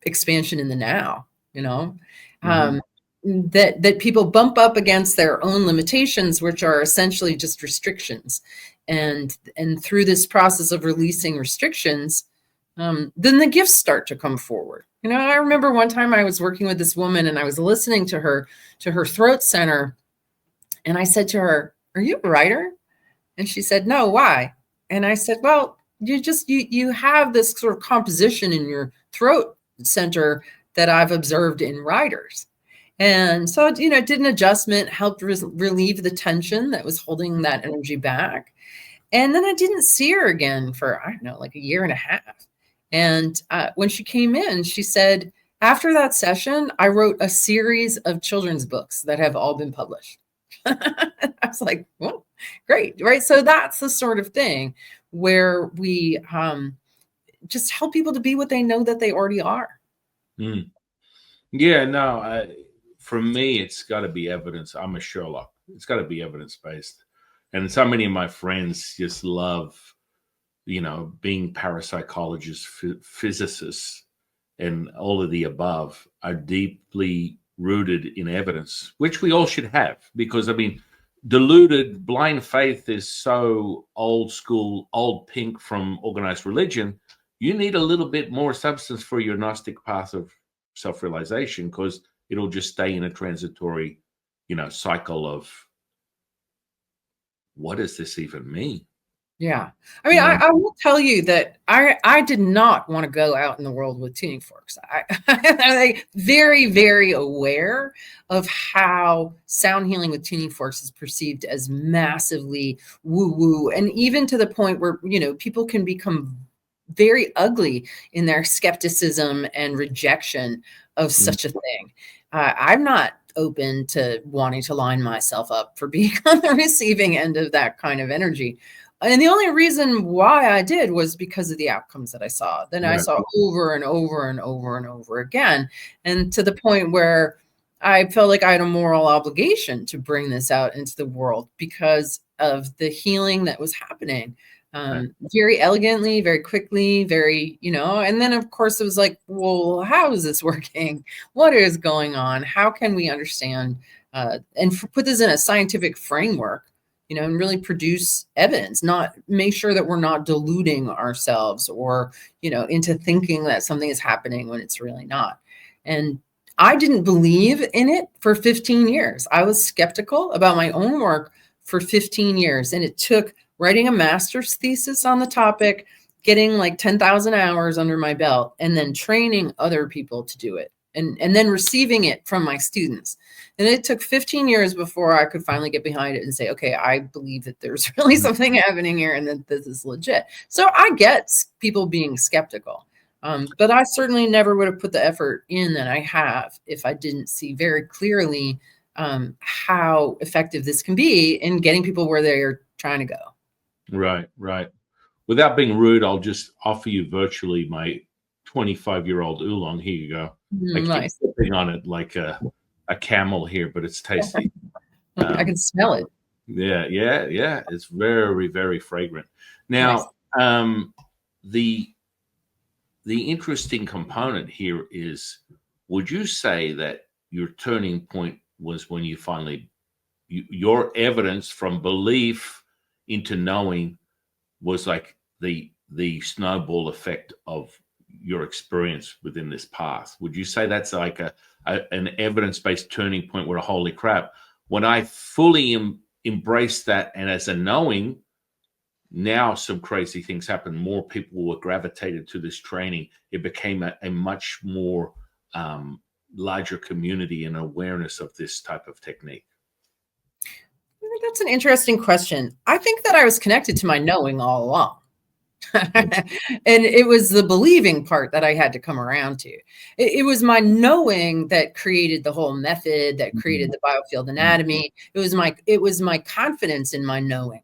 expansion in the now, Mm-hmm. that people bump up against their own limitations, which are essentially just restrictions. And through this process of releasing restrictions, then the gifts start to come forward. I remember one time I was working with this woman and I was listening to her throat center. And I said to her, "Are you a writer?" And she said, "No, why?" And I said, "Well, you have this sort of composition in your throat center that I've observed in writers." And so, did an adjustment, helped relieve the tension that was holding that energy back. And then I didn't see her again for, I don't know, like a year and a half. And when she came in, she said, "After that session, I wrote a series of children's books that have all been published." I was like, well, great, right? So that's the sort of thing where we just help people to be what they know that they already are. Mm. Yeah, no, for me, it's got to be evidence. I'm a Sherlock. It's got to be evidence-based. And so many of my friends just love, being parapsychologists, physicists, and all of the above are deeply rooted in evidence, which we all should have. Because, deluded blind faith is so old school, old pink from organized religion. You need a little bit more substance for your Gnostic path of self-realization, because it'll just stay in a transitory, cycle of what does this even mean? Yeah. I will tell you that I did not want to go out in the world with tuning forks. I'm very, very aware of how sound healing with tuning forks is perceived as massively woo-woo. And even to the point where, people can become very ugly in their skepticism and rejection of such a thing. I'm not open to wanting to line myself up for being on the receiving end of that kind of energy. And the only reason why I did was because of the outcomes that I saw. Then I saw over and over and over and over again. And to the point where I felt like I had a moral obligation to bring this out into the world because of the healing that was happening. Very elegantly, very quickly, very, and then of course it was like, well, how is this working? What is going on? How can we understand and put this in a scientific framework, and really produce evidence, not make sure that we're not deluding ourselves or, into thinking that something is happening when it's really not. And I didn't believe in it for 15 years. I was skeptical about my own work for 15 years. And it took writing a master's thesis on the topic, getting like 10,000 hours under my belt, and then training other people to do it, and then receiving it from my students. And it took 15 years before I could finally get behind it and say, okay, I believe that there's really something happening here and that this is legit. So I get people being skeptical. But I certainly never would have put the effort in that I have if I didn't see very clearly how effective this can be in getting people where they're trying to go. Right, right. Without being rude, I'll just offer you virtually my 25-year-old oolong. Here you go. I keep Nice. sipping on it like a camel here, but it's tasty. I can smell it. Yeah. It's very, very fragrant. Now, Nice. The interesting component here is, would you say that your turning point was when you finally, your evidence from belief into knowing was like the snowball effect of your experience within this path? Would you say that's like an evidence-based turning point where, holy crap, when I fully embrace that and as a knowing, now some crazy things happen. More people were gravitated to this training. It became a much more larger community and awareness of this type of technique. That's an interesting question. I think that I was connected to my knowing all along. And it was the believing part that I had to come around to. It was my knowing that created the whole method, that created the Biofield anatomy. It was my confidence in my knowing.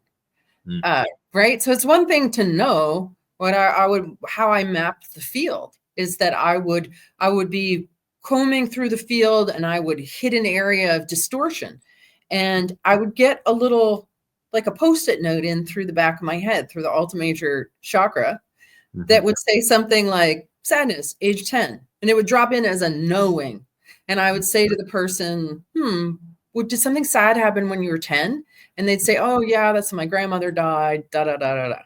Right. So it's one thing to know what how I mapped the field is that I would be combing through the field and I would hit an area of distortion, and I would get a little, like a Post-it note in through the back of my head, through the ultimate major chakra, that would say something like sadness, age 10. And it would drop in as a knowing. And I would say to the person, did something sad happen when you were 10? And they'd say, oh yeah, that's when my grandmother died, da, da, da, da, da.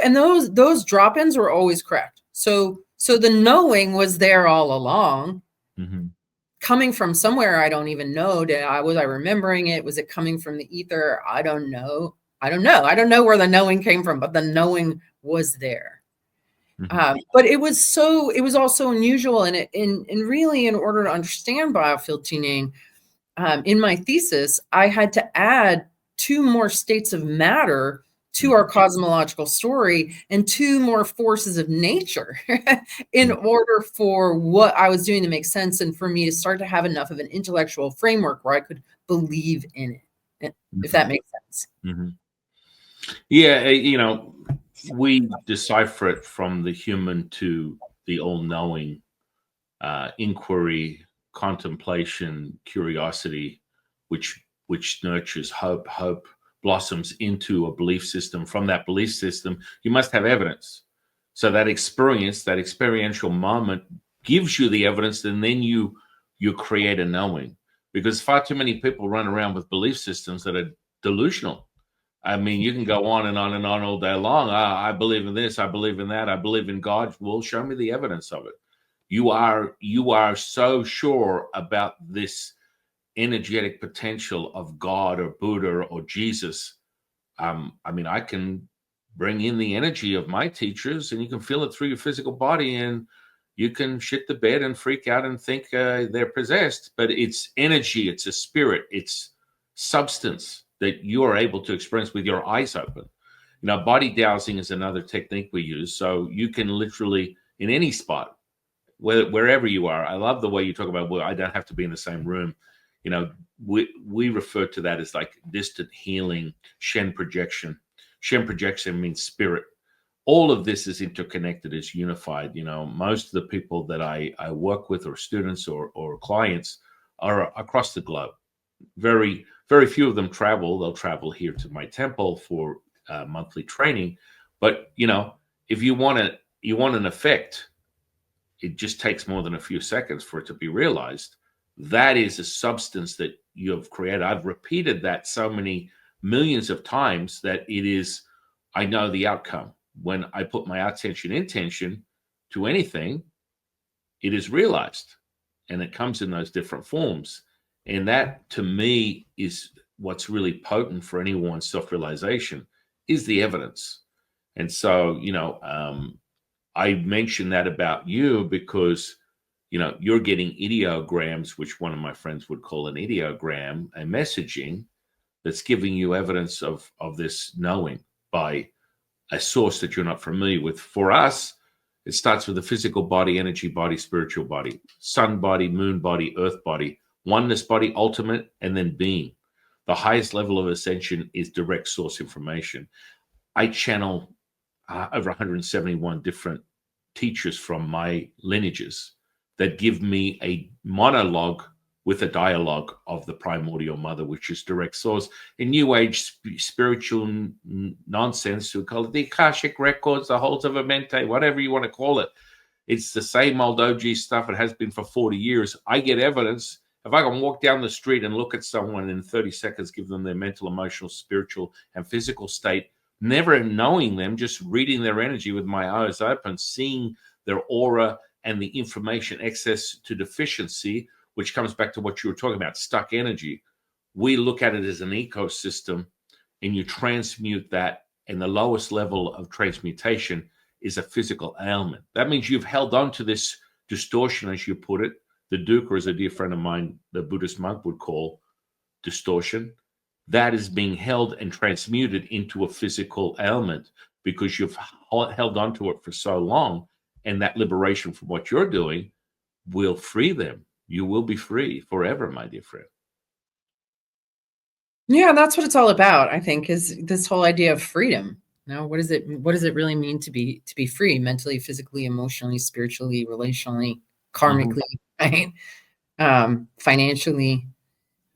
And those drop-ins were always correct. So the knowing was there all along. Coming from somewhere I don't even know. Was I remembering it? Was it coming from the ether? I don't know. I don't know where the knowing came from, but the knowing was there. But it was all so unusual. And really, in order to understand biofield tuning, in my thesis, I had to add 2 more states of matter to our cosmological story and 2 more forces of nature in order for what I was doing to make sense and for me to start to have enough of an intellectual framework where I could believe in it, if that makes sense. Yeah, we decipher it from the human to the all-knowing, inquiry, contemplation, curiosity, which nurtures hope. Hope blossoms into a belief system. From that belief system, you must have evidence. So that experience, that experiential moment, gives you the evidence, and then you create a knowing. Because far too many people run around with belief systems that are delusional. I mean, you can go on and on and on all day long. I believe in this. I believe in that. I believe in God. Well, show me the evidence of it. You are so sure about this energetic potential of God or Buddha or Jesus. I mean, I can bring in the energy of my teachers, and you can feel it through your physical body, and you can shit the bed and freak out and think they're possessed. But it's energy, it's a spirit, it's substance that you are able to experience with your eyes open. Body dowsing is another technique we use. So you can literally, in any spot, wherever you are. I love the way you talk about, well, I don't have to be in the same room. We refer to that as like distant healing, Shen projection. Shen projection means spirit. All of this is interconnected, is unified. Most of the people that I work with, or students or clients, are across the globe. Very, very few of them travel. They'll travel here to my temple for monthly training. But, if you want an effect, it just takes more than a few seconds for it to be realized. That is a substance that you have created. I've repeated that so many millions of times that I know the outcome. When I put my attention, intention to anything, it is realized, and it comes in those different forms. And that, to me, is what's really potent for anyone's self-realization, is the evidence. And so, I mentioned that about you because, you're getting ideograms, which one of my friends would call an ideogram, a messaging that's giving you evidence of this knowing by a source that you're not familiar with. For us, it starts with the physical body, energy body, spiritual body, sun body, moon body, earth body, oneness body, ultimate, and then being. The highest level of ascension is direct source information. I channel over 171 different teachers from my lineages that give me a monologue with a dialogue of the primordial mother, which is direct source. In New Age spiritual nonsense, we call it the Akashic records, the holds of a mente, whatever you want to call it. It's the same old OG stuff. It has been for 40 years. I get evidence. If I can walk down the street and look at someone in 30 seconds, give them their mental, emotional, spiritual, and physical state, never knowing them, just reading their energy with my eyes open, seeing their aura and the information excess to deficiency, which comes back to what you were talking about, stuck energy. We look at it as an ecosystem, and you transmute that, and the lowest level of transmutation is a physical ailment. That means you've held on to this distortion, as you put it. The dukkha, as a dear friend of mine, the Buddhist monk, would call distortion. That is being held and transmuted into a physical ailment because you've held on to it for so long, and that liberation from what you're doing will free them. You will be free forever, my dear friend. Yeah, that's what it's all about, I think, is this whole idea of freedom. What does it really mean to be free, mentally, physically, emotionally, spiritually, relationally, karmically, right? Financially.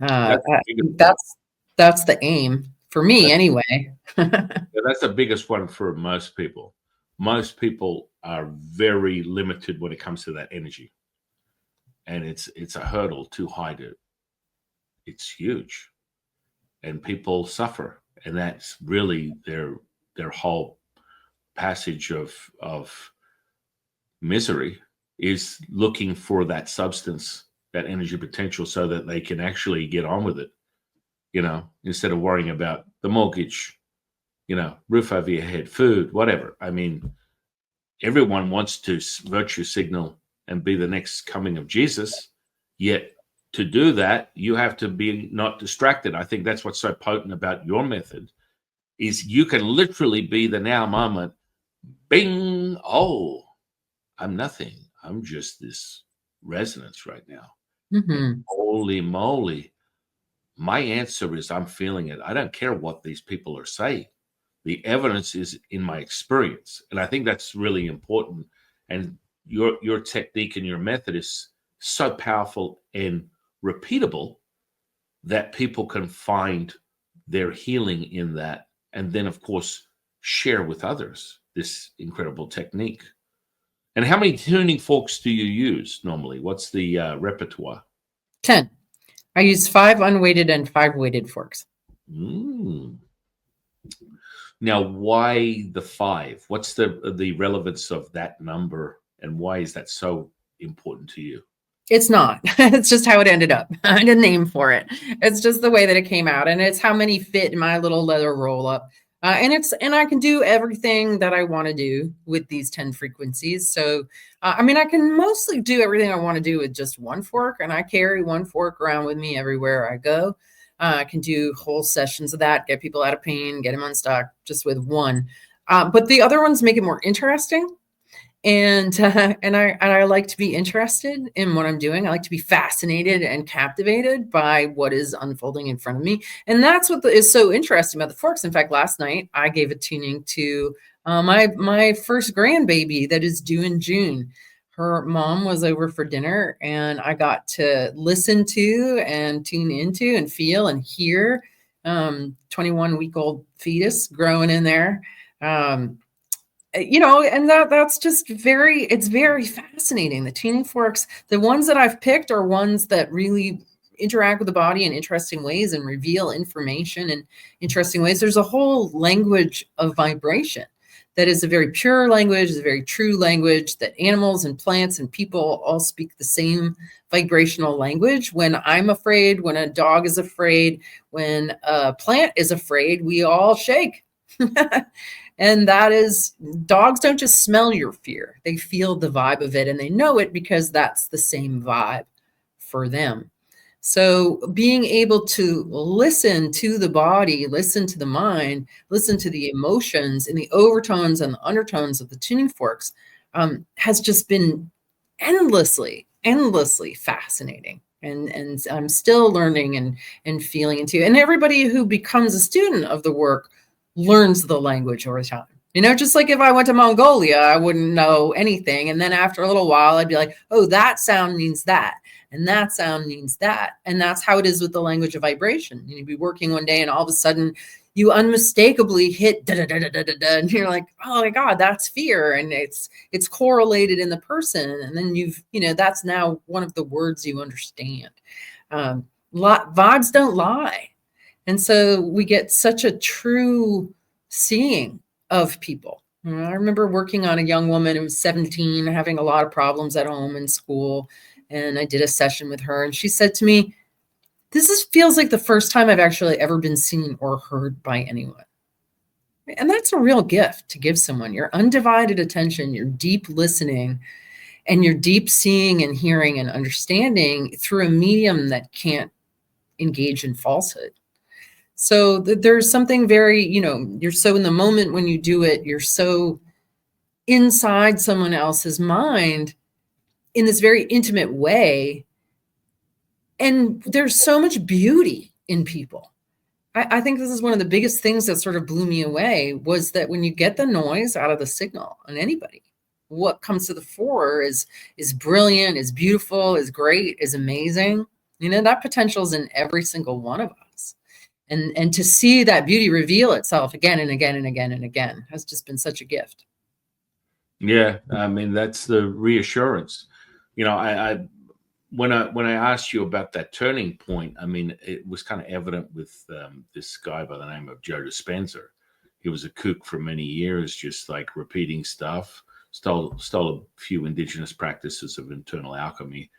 That's the aim for me, anyway. That's the biggest one for most people. Most people are very limited when it comes to that energy. And it's a hurdle too high to, it's huge. And people suffer. And that's really their whole passage of misery, is looking for that substance, that energy potential, so that they can actually get on with it, instead of worrying about the mortgage, roof over your head, food, whatever. I mean, everyone wants to virtue signal and be the next coming of Jesus. Yet to do that, you have to be not distracted. I think that's what's so potent about your method, is you can literally be the now moment. Bing. Oh, I'm nothing. I'm just this resonance right now. Mm-hmm. Holy moly. My answer is I'm feeling it. I don't care what these people are saying. The evidence is in my experience. And I think that's really important. And your technique and your method is so powerful and repeatable that people can find their healing in that. And then, of course, share with others this incredible technique. And how many tuning forks do you use normally? What's the repertoire? 10. I use 5 unweighted and 5 weighted forks. Now, why the 5? What's the relevance of that number, and why is that so important to you? It's not. It's just how it ended up. I didn't aim for it. It's just the way that it came out, and it's how many fit in my little leather roll up. And I can do everything that I want to do with these 10 frequencies. So, I can mostly do everything I want to do with just one fork, and I carry one fork around with me everywhere I go. I can do whole sessions of that, get people out of pain, get them unstuck just with one. But the other ones make it more interesting. And I like to be interested in what I'm doing. I like to be fascinated and captivated by what is unfolding in front of me. And that's what is so interesting about the forks. In fact, last night I gave a tuning to my first grandbaby that is due in June. Her mom was over for dinner, and I got to listen to and tune into and feel and hear 21-week-old fetus growing in there. And that's just it's very fascinating. The tuning forks, the ones that I've picked are ones that really interact with the body in interesting ways and reveal information in interesting ways. There's a whole language of vibration that is a very pure language, is a very true language, that animals and plants and people all speak the same vibrational language. When I'm afraid, when a dog is afraid, when a plant is afraid, we all shake. And that is, dogs don't just smell your fear. They feel the vibe of it, and they know it because that's the same vibe for them. So being able to listen to the body, listen to the mind, listen to the emotions and the overtones and the undertones of the tuning forks has just been endlessly fascinating. And I'm still learning and feeling into. And everybody who becomes a student of the work learns the language over time. You know, just like if I went to Mongolia, I wouldn't know anything. And then after a little while, I'd be like, oh, that sound means that. And that sound means that. And that's how it is with the language of vibration. You'd be working one day and all of a sudden you unmistakably hit da da da da da da, and you're like, oh my God, that's fear. And it's correlated in the person. And then that's now one of the words you understand. Vibes don't lie. And so we get such a true seeing of people. I remember working on a young woman who was 17, having a lot of problems at home and school. And I did a session with her, and she said to me, feels like the first time I've actually ever been seen or heard by anyone. And that's a real gift to give someone, your undivided attention, your deep listening, and your deep seeing and hearing and understanding through a medium that can't engage in falsehood. So there's something very, you're so in the moment when you do it, you're so inside someone else's mind in this very intimate way. And there's so much beauty in people. I think this is one of the biggest things that sort of blew me away, was that when you get the noise out of the signal on anybody, what comes to the fore is brilliant, is beautiful, is great, is amazing. That potential is in every single one of us. And to see that beauty reveal itself again and again and again and again has just been such a gift. Yeah, I mean, that's the reassurance. I when I asked you about that turning point, I mean, it was kind of evident with this guy by the name of Joe Dispenza. He was a kook for many years, just like repeating stuff, stole a few indigenous practices of internal alchemy,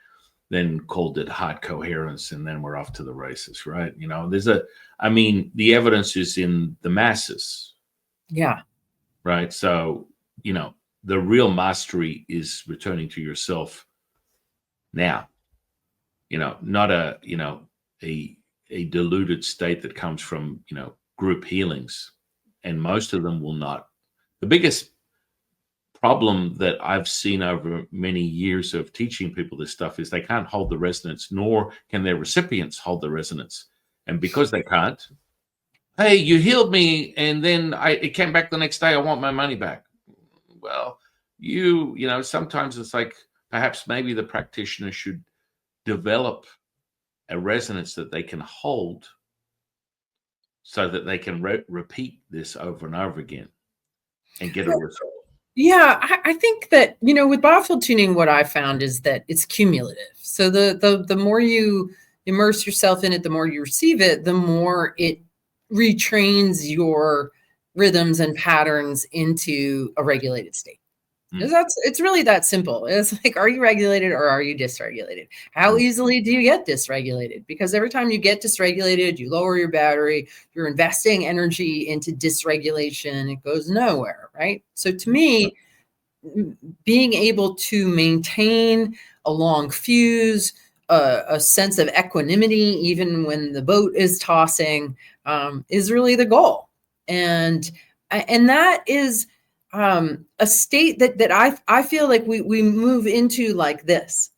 then called it heart coherence, and then we're off to the races, right? The evidence is in the masses. Yeah. Right. So, the real mastery is returning to yourself now, not a diluted state that comes from, group healings. And most of them will not. The biggest problem that I've seen over many years of teaching people this stuff is they can't hold the resonance, nor can their recipients hold the resonance. And because they can't, hey, you healed me, and then it came back the next day, I want my money back. Well, sometimes it's like perhaps maybe the practitioner should develop a resonance that they can hold so that they can repeat this over and over again and get a result. Yeah, I think that, with Biofield tuning, what I found is that it's cumulative. So the more you immerse yourself in it, the more you receive it, the more it retrains your rhythms and patterns into a regulated state. It's really that simple. It's like, are you regulated or are you dysregulated? How easily do you get dysregulated? Because every time you get dysregulated, you lower your battery, you're investing energy into dysregulation, it goes nowhere, right? So to me, being able to maintain a long fuse, a sense of equanimity, even when the boat is tossing, is really the goal. And that is a state that I feel like we move into like this.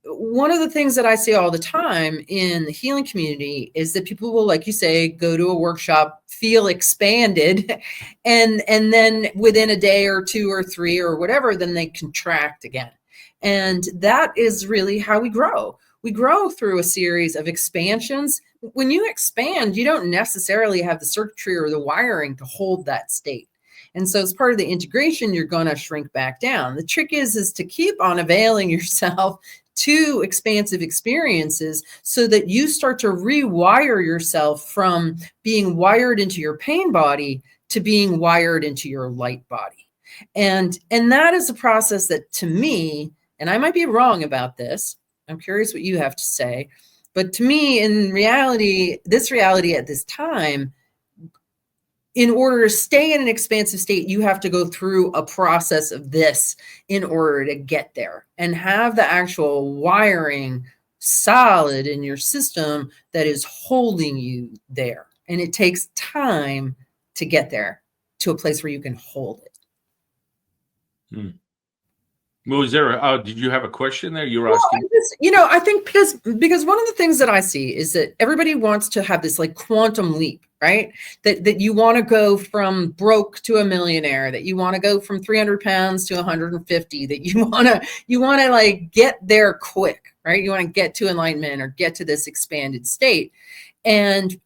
One of the things that I see all the time in the healing community is that people will, like you say, go to a workshop, feel expanded, and then within a day or two or three or whatever, then they contract again. And that is really how we grow. We grow through a series of expansions. When you expand, you don't necessarily have the circuitry or the wiring to hold that state. And so as part of the integration, you're going to shrink back down. The trick is to keep on availing yourself to expansive experiences so that you start to rewire yourself from being wired into your pain body to being wired into your light body. And that is a process that, to me, and I might be wrong about this, I'm curious what you have to say, but to me, in reality, this reality at this time, in order to stay in an expansive state, you have to go through a process of this in order to get there and have the actual wiring solid in your system that is holding you there. And it takes time to get there to a place where you can hold it. Well, did you have a question there? You were asking. I think because one of the things that I see is that everybody wants to have this like quantum leap, right? That you want to go from broke to a millionaire, that you want to go from 300 pounds to 150, that you want to like get there quick, right? You want to get to enlightenment or get to this expanded state. And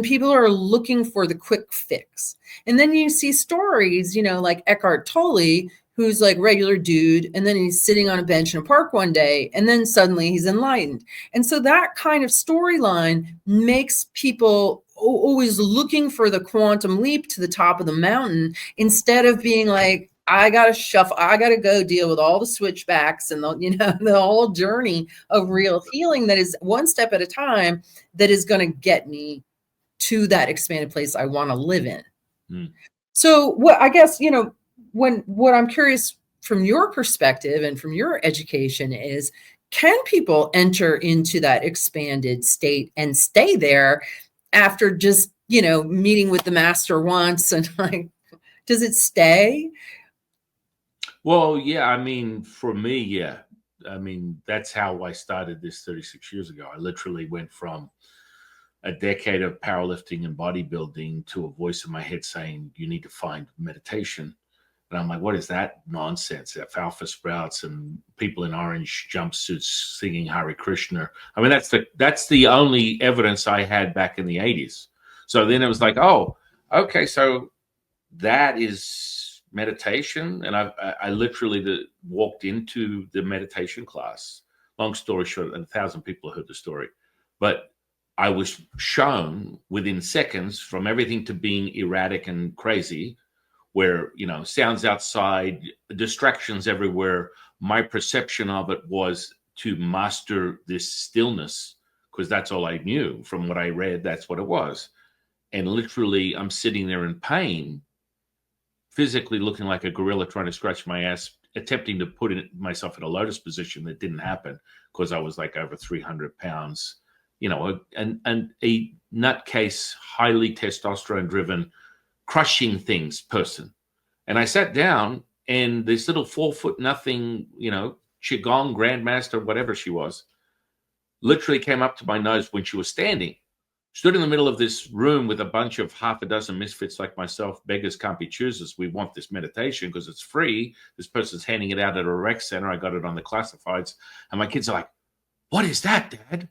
people are looking for the quick fix. And then you see stories, like Eckhart Tolle, who's like regular dude, and then he's sitting on a bench in a park one day, and then suddenly he's enlightened. And so that kind of storyline makes people always looking for the quantum leap to the top of the mountain, instead of being like, I got to go deal with all the switchbacks and the whole journey of real healing that is one step at a time, that is going to get me to that expanded place I want to live in. So what I guess, what I'm curious from your perspective and from your education is, can people enter into that expanded state and stay there after just, meeting with the master once, and like, does it stay? Well, yeah, I mean, for me, yeah. I mean, that's how I started this 36 years ago. I literally went from a decade of powerlifting and bodybuilding to a voice in my head saying, you need to find meditation. And I'm like, what is that nonsense? That alpha sprouts and people in orange jumpsuits singing Hare Krishna. I mean, that's the only evidence I had back in the 80s. So then it was like, oh, okay, so that is meditation. And I literally walked into the meditation class. Long story short, 1,000 people heard the story. But I was shown within seconds, from everything to being erratic and crazy, where, sounds outside, distractions everywhere. My perception of it was to master this stillness, because that's all I knew from what I read. That's what it was. And literally, I'm sitting there in pain, physically looking like a gorilla trying to scratch my ass, attempting to put myself in a lotus position. That didn't happen because I was like over 300 pounds, and a nutcase, highly testosterone driven, crushing things person. And I sat down, and this little 4'0" Qigong grandmaster, whatever she was, literally came up to my nose when she was standing, stood in the middle of this room with a bunch of half a dozen misfits like myself. Beggars can't be choosers. We want this meditation because it's free. This person's handing it out at a rec center. I got it on the classifieds. And my kids are like, what is that, Dad?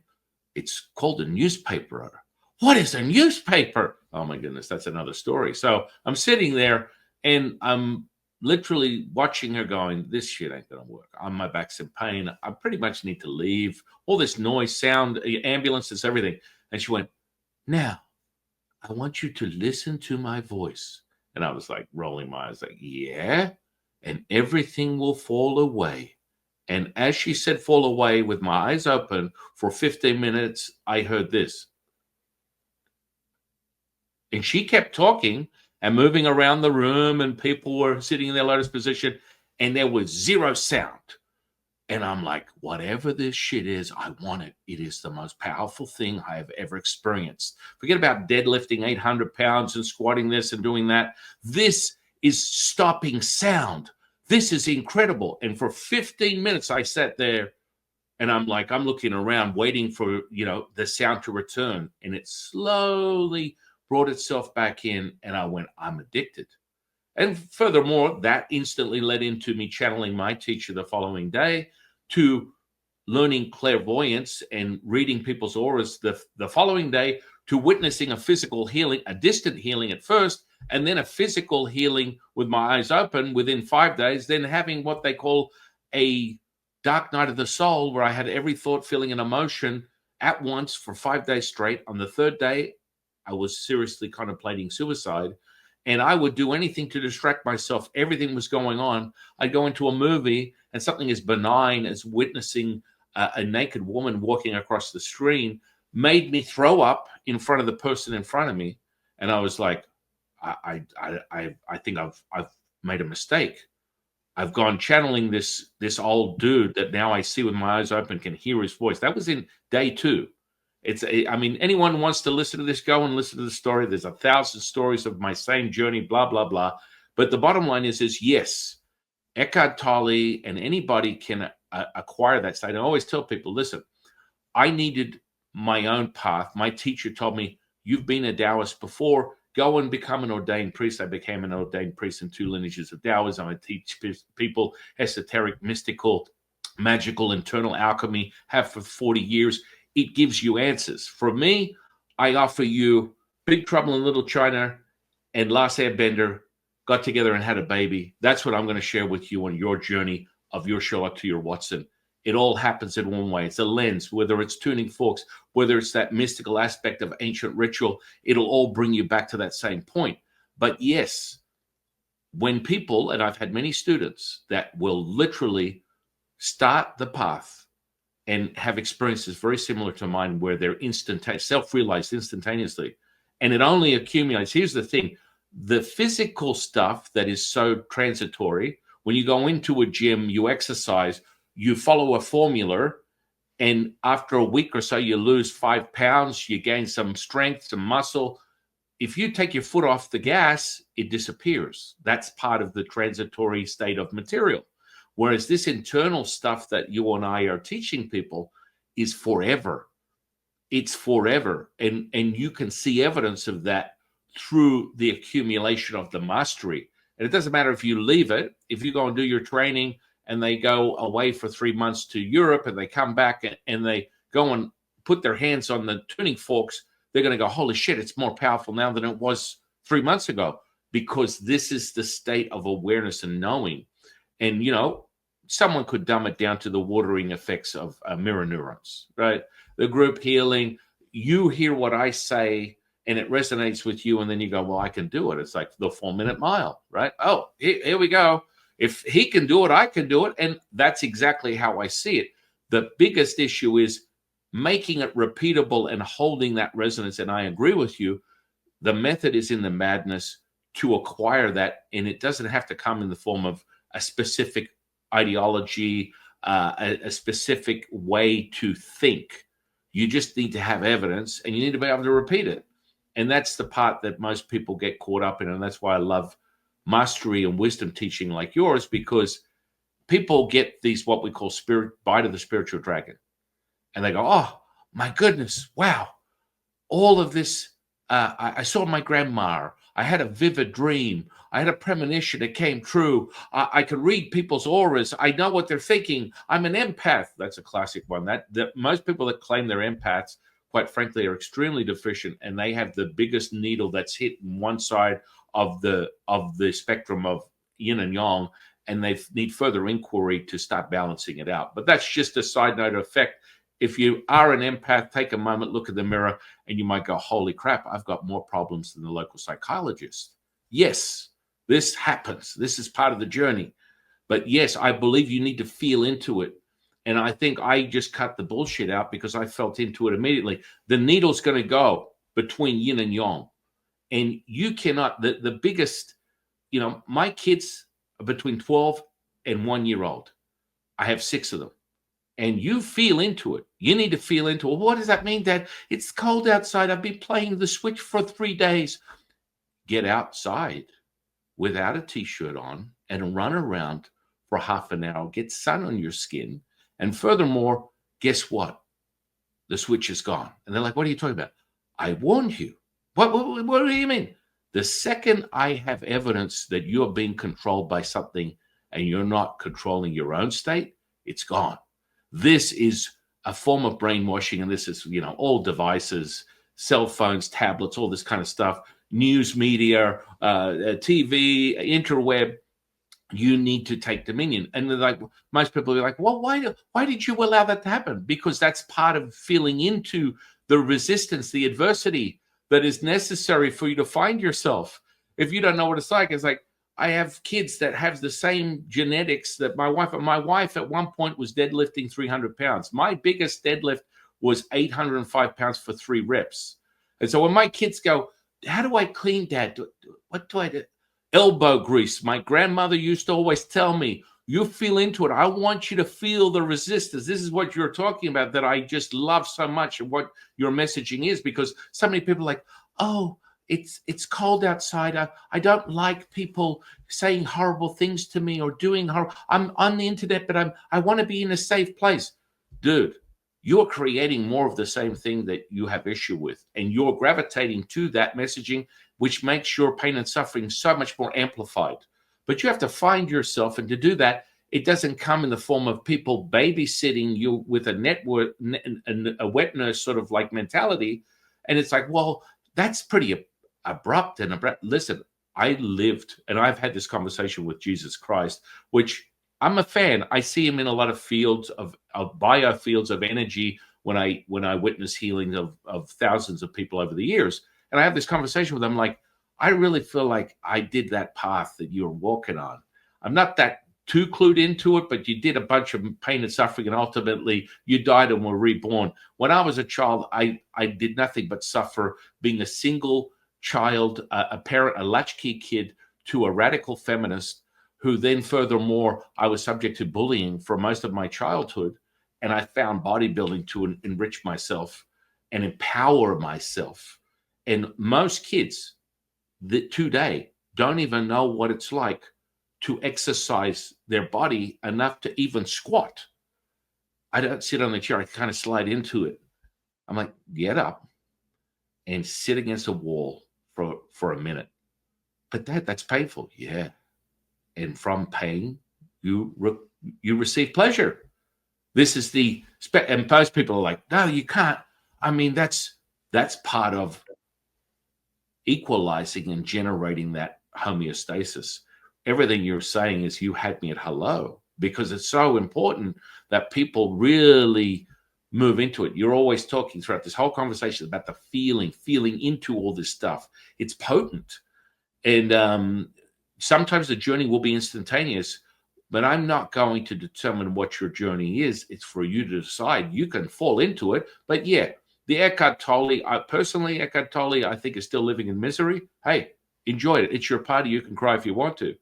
It's called a newspaper. What is a newspaper? Oh my goodness, that's another story. So I'm sitting there, and I'm literally watching her going, this shit ain't gonna work. My back's in pain. I pretty much need to leave. All this noise, sound, ambulances, everything. And she went, now, I want you to listen to my voice. And I was like rolling my eyes like, yeah, and everything will fall away. And as she said fall away, with my eyes open for 15 minutes, I heard this. And she kept talking and moving around the room, and people were sitting in their lotus position, and there was zero sound. And I'm like, whatever this shit is, I want it. It is the most powerful thing I have ever experienced. Forget about deadlifting 800 pounds and squatting this and doing that. This is stopping sound. This is incredible. And for 15 minutes, I sat there, and I'm looking around waiting for, the sound to return. And it slowly brought itself back in, and I went, I'm addicted. And furthermore, that instantly led into me channeling my teacher the following day, to learning clairvoyance and reading people's auras the following day, to witnessing a physical healing, a distant healing at first, and then a physical healing with my eyes open within 5 days, then having what they call a dark night of the soul, where I had every thought, feeling, and emotion at once for 5 days straight. On the third day, I was seriously contemplating suicide. And I would do anything to distract myself. Everything was going on. I'd go into a movie and something as benign as witnessing a naked woman walking across the screen made me throw up in front of the person in front of me. And I was like, I think I've made a mistake. I've gone channeling this old dude that now I see with my eyes open, can hear his voice. That was in day 2. I mean, anyone wants to listen to this, go and listen to the story. There's 1,000 stories of my same journey, blah, blah, blah. But the bottom line is yes, Eckhart Tolle and anybody can acquire that state. I always tell people, listen, I needed my own path. My teacher told me, you've been a Taoist before, go and become an ordained priest. I became an ordained priest in 2 lineages of Taoism. I teach people esoteric, mystical, magical, internal alchemy, have for 40 years. It gives you answers. For me, I offer you Big Trouble in Little China and Last Airbender got together and had a baby. That's what I'm going to share with you on your journey of your Sherlock to your Watson. It all happens in one way. It's a lens, whether it's tuning forks, whether it's that mystical aspect of ancient ritual, it'll all bring you back to that same point. But yes, when people, and I've had many students that will literally start the path and have experiences very similar to mine where they're self-realized instantaneously, and it only accumulates. Here's the thing, the physical stuff that is so transitory, when you go into a gym, you exercise, you follow a formula, and after a week or so, you lose 5 pounds, you gain some strength, some muscle. If you take your foot off the gas, it disappears. That's part of the transitory state of material. Whereas this internal stuff that you and I are teaching people is forever. It's forever. And you can see evidence of that through the accumulation of the mastery. And it doesn't matter if you leave it, if you go and do your training and they go away for 3 months to Europe and they come back and they go and put their hands on the tuning forks, they're going to go, holy shit, it's more powerful now than it was 3 months ago, because this is the state of awareness and knowing. And, someone could dumb it down to the watering effects of mirror neurons, right? The group healing, you hear what I say and it resonates with you, and then you go, well, I can do it. It's like the 4-minute mile, right? Oh, here we go. If he can do it, I can do it. And that's exactly how I see it. The biggest issue is making it repeatable and holding that resonance. And I agree with you. The method is in the madness to acquire that. And it doesn't have to come in the form of a specific ideology, a specific way to think. You just need to have evidence and you need to be able to repeat it. And that's the part that most people get caught up in. And that's why I love mastery and wisdom teaching like yours, because people get these, what we call bite of the spiritual dragon. And they go, oh, my goodness, wow. All of this, I saw my grandma. I had a vivid dream. I had a premonition. It came true. I could read people's auras. I know what they're thinking. I'm an empath. That's a classic one. That most people that claim they're empaths, quite frankly, are extremely deficient, and they have the biggest needle that's hit one side of the spectrum of yin and yang, and they need further inquiry to start balancing it out. But that's just a side note effect. If you are an empath, take a moment, look at the mirror, and you might go, holy crap, I've got more problems than the local psychologist. Yes, this happens. This is part of the journey. But yes, I believe you need to feel into it. And I think I just cut the bullshit out because I felt into it immediately. The needle's going to go between yin and yang. And you cannot, the biggest, my kids are between 12 and 1 year old. I have 6 of them. And you feel into it. You need to feel into it. What does that mean, Dad? It's cold outside. I've been playing the Switch for 3 days. Get outside without a T-shirt on and run around for half an hour. Get sun on your skin. And furthermore, guess what? The Switch is gone. And they're like, what are you talking about? I warned you. What do you mean? The second I have evidence that you're being controlled by something and you're not controlling your own state, it's gone. This is a form of brainwashing, and this is, all devices, cell phones, tablets, all this kind of stuff, news media, TV, interweb. You need to take dominion. And like most people are like, well, why did you allow that to happen? Because that's part of feeling into the resistance, the adversity that is necessary for you to find yourself. If you don't know what it's like I have kids that have the same genetics that my wife at one point was deadlifting 300 pounds. My biggest deadlift was 805 pounds for 3 reps. And so when my kids go, how do I clean, Dad? What do I do? Elbow grease. My grandmother used to always tell me, you feel into it. I want you to feel the resistance. This is what you're talking about that I just love so much, and what your messaging is, because so many people are like, oh, it's cold outside. I don't like people saying horrible things to me or doing horrible. I'm on the internet, but I want to be in a safe place. Dude, you're creating more of the same thing that you have issue with, and you're gravitating to that messaging, which makes your pain and suffering so much more amplified. But you have to find yourself, and to do that, it doesn't come in the form of people babysitting you with a wet nurse sort of like mentality. And it's like, well, that's pretty abrupt. Listen, I lived, and I've had this conversation with Jesus Christ, which I'm a fan. I see him in a lot of fields of biofields of energy when I witness healing of thousands of people over the years. And I have this conversation with him like, I really feel like I did that path that you're walking on. I'm not that too clued into it, but you did a bunch of pain and suffering, and ultimately you died and were reborn. When I was a child, I did nothing but suffer, being a single child, a parent, a latchkey kid to a radical feminist, who then furthermore, I was subject to bullying for most of my childhood. And I found bodybuilding to enrich myself and empower myself. And most kids that today don't even know what it's like to exercise their body enough to even squat. I don't sit on the chair. I kind of slide into it. I'm like, get up and sit against a wall for a minute. But that's painful. Yeah. And from pain, you receive pleasure. This is and most people are like, no, you can't. I mean, that's part of equalizing and generating that homeostasis. Everything you're saying is you had me at hello, because it's so important that people really move into it. You're always talking throughout this whole conversation about the feeling into all this stuff. It's potent. And sometimes the journey will be instantaneous, but I'm not going to determine what your journey is. It's for you to decide. You can fall into it, but yeah, the Eckhart Tolle, Eckhart Tolle, I think, is still living in misery. Hey, enjoy it. It's your party. You can cry if you want to.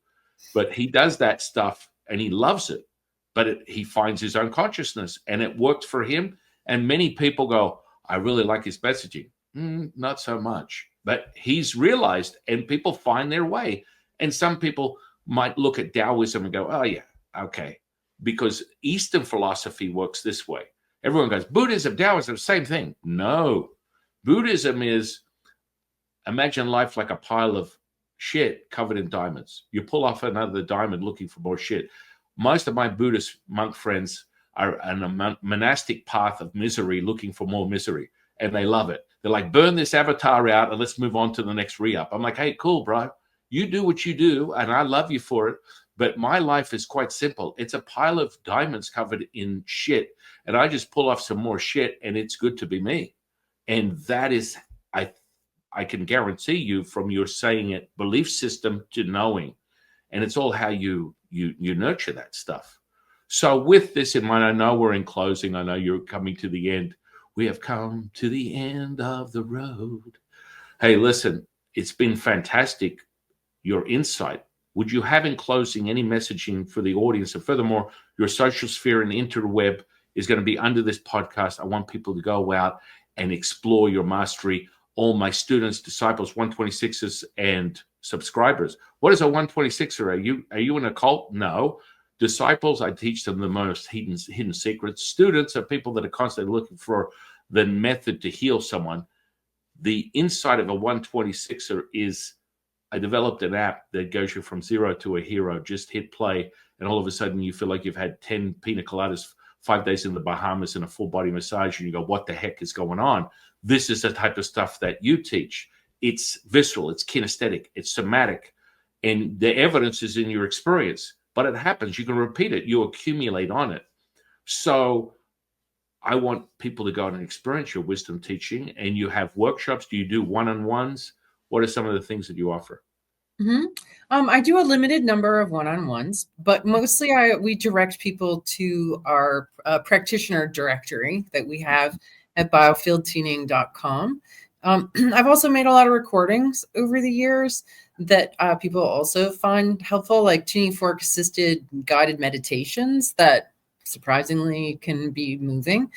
But he does that stuff and he loves it. But he finds his own consciousness, and it worked for him. And many people go, I really like his messaging. Not so much. But he's realized, and people find their way. And some people might look at Taoism and go, oh, yeah, okay. Because Eastern philosophy works this way. Everyone goes, Buddhism, Taoism, same thing. No. Buddhism is, imagine life like a pile of shit covered in diamonds. You pull off another diamond looking for more shit. Most of my Buddhist monk friends are on a monastic path of misery, looking for more misery, and they love it. They're like, burn this avatar out and let's move on to the next re-up. I'm like, hey, cool, bro. You do what you do, and I love you for it. But my life is quite simple. It's a pile of diamonds covered in shit, and I just pull off some more shit, and it's good to be me. And that is, I can guarantee you, from your saying it, belief system to knowing. And it's all how you nurture that stuff. So with this in mind, I know we're in closing. I know you're coming to the end. We have come to the end of the road. Hey, listen, it's been fantastic, your insight. Would you have in closing any messaging for the audience? And furthermore, your social sphere and interweb is going to be under this podcast. I want people to go out and explore your mastery. All my students, disciples, 126ers, and subscribers. What is a 126er? Are you in a cult? No. Disciples, I teach them the most hidden secrets. Students are people that are constantly looking for the method to heal someone. The inside of a 126er is, I developed an app that goes you from zero to a hero. Just hit play, and all of a sudden you feel like you've had 10 pina coladas, 5 days in the Bahamas, and a full body massage, and you go, what the heck is going on? This is the type of stuff that you teach. It's visceral, it's kinesthetic, it's somatic, and the evidence is in your experience. But it happens. You can repeat it. You accumulate on it. So I want people to go out and experience your wisdom teaching. And you have workshops. Do you do one-on-ones? What are some of the things that you offer? Mhm. I do a limited number of one-on-ones, but mostly we direct people to our practitioner directory that we have at biofieldtuning.com. I've also made a lot of recordings over the years that people also find helpful, like tuning fork assisted guided meditations that surprisingly can be moving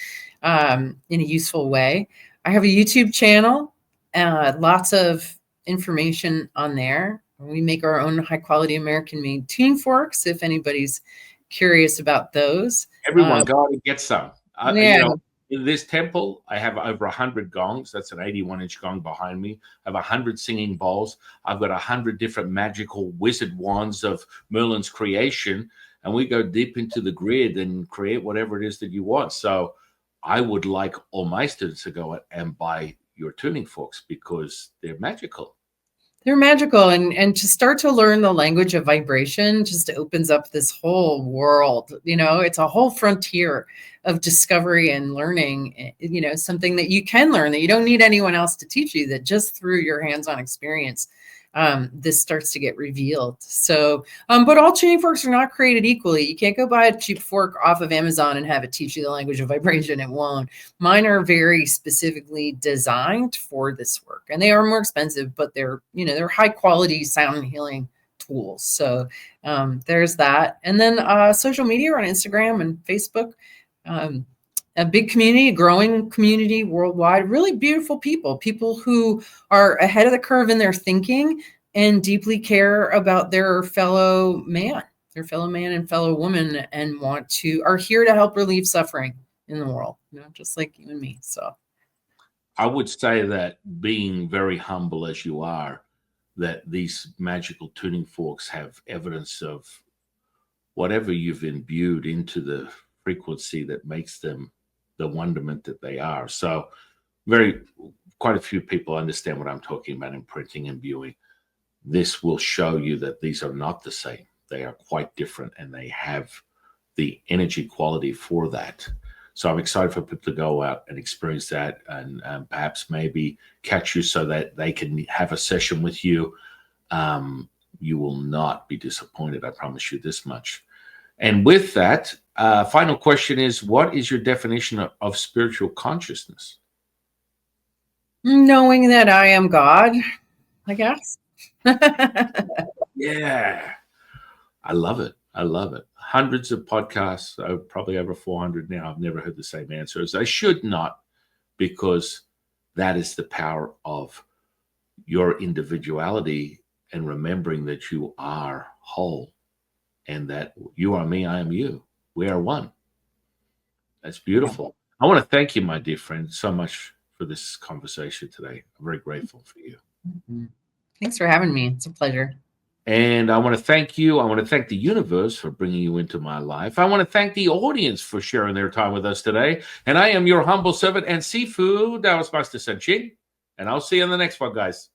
in a useful way. I have a YouTube channel, lots of information on there. We make our own high quality American made tuning forks if anybody's curious about those. Everyone, go out and get some. Yeah. In this temple, I have over 100 gongs. That's an 81-inch gong behind me. I have 100 singing bowls. I've got 100 different magical wizard wands of Merlin's creation. And we go deep into the grid and create whatever it is that you want. So I would like all my students to go out and buy your tuning forks because they're magical. They're magical, and to start to learn the language of vibration just opens up this whole world. It's a whole frontier of discovery and learning, something that you can learn that you don't need anyone else to teach you, that just through your hands-on experience, this starts to get revealed. So, but all tuning forks are not created equally. You can't go buy a cheap fork off of Amazon and have it teach you the language of vibration. It won't. Mine are very specifically designed for this work, and they are more expensive, but they're high quality sound healing tools. So there's that. And then social media on Instagram and Facebook. A big community, a growing community worldwide, really beautiful people who are ahead of the curve in their thinking and deeply care about their fellow man and fellow woman, and are here to help relieve suffering in the world, just like you and me. So I would say that, being very humble as you are, that these magical tuning forks have evidence of whatever you've imbued into the frequency that makes them the wonderment that they are. So quite a few people understand what I'm talking about in printing and viewing. This will show you that these are not the same. They are quite different, and they have the energy quality for that. So I'm excited for people to go out and experience that, and perhaps maybe catch you so that they can have a session with you. You will not be disappointed. I promise you this much. And with that, final question is, what is your definition of spiritual consciousness? Knowing that I am God, I guess. Yeah, I love it. I love it. Hundreds of podcasts, probably over 400 now. I've never heard the same answers. I should not, because that is the power of your individuality and remembering that you are whole, and that you are me, I am you. We are one. That's beautiful. I want to thank you, my dear friend, so much for this conversation today. I'm very grateful for you. Thanks for having me. It's a pleasure. And I want to thank you. I want to thank the universe for bringing you into my life. I want to thank the audience for sharing their time with us today. And I am your humble servant and seafood Taoist Master San Qing. And I'll see you on the next one, guys.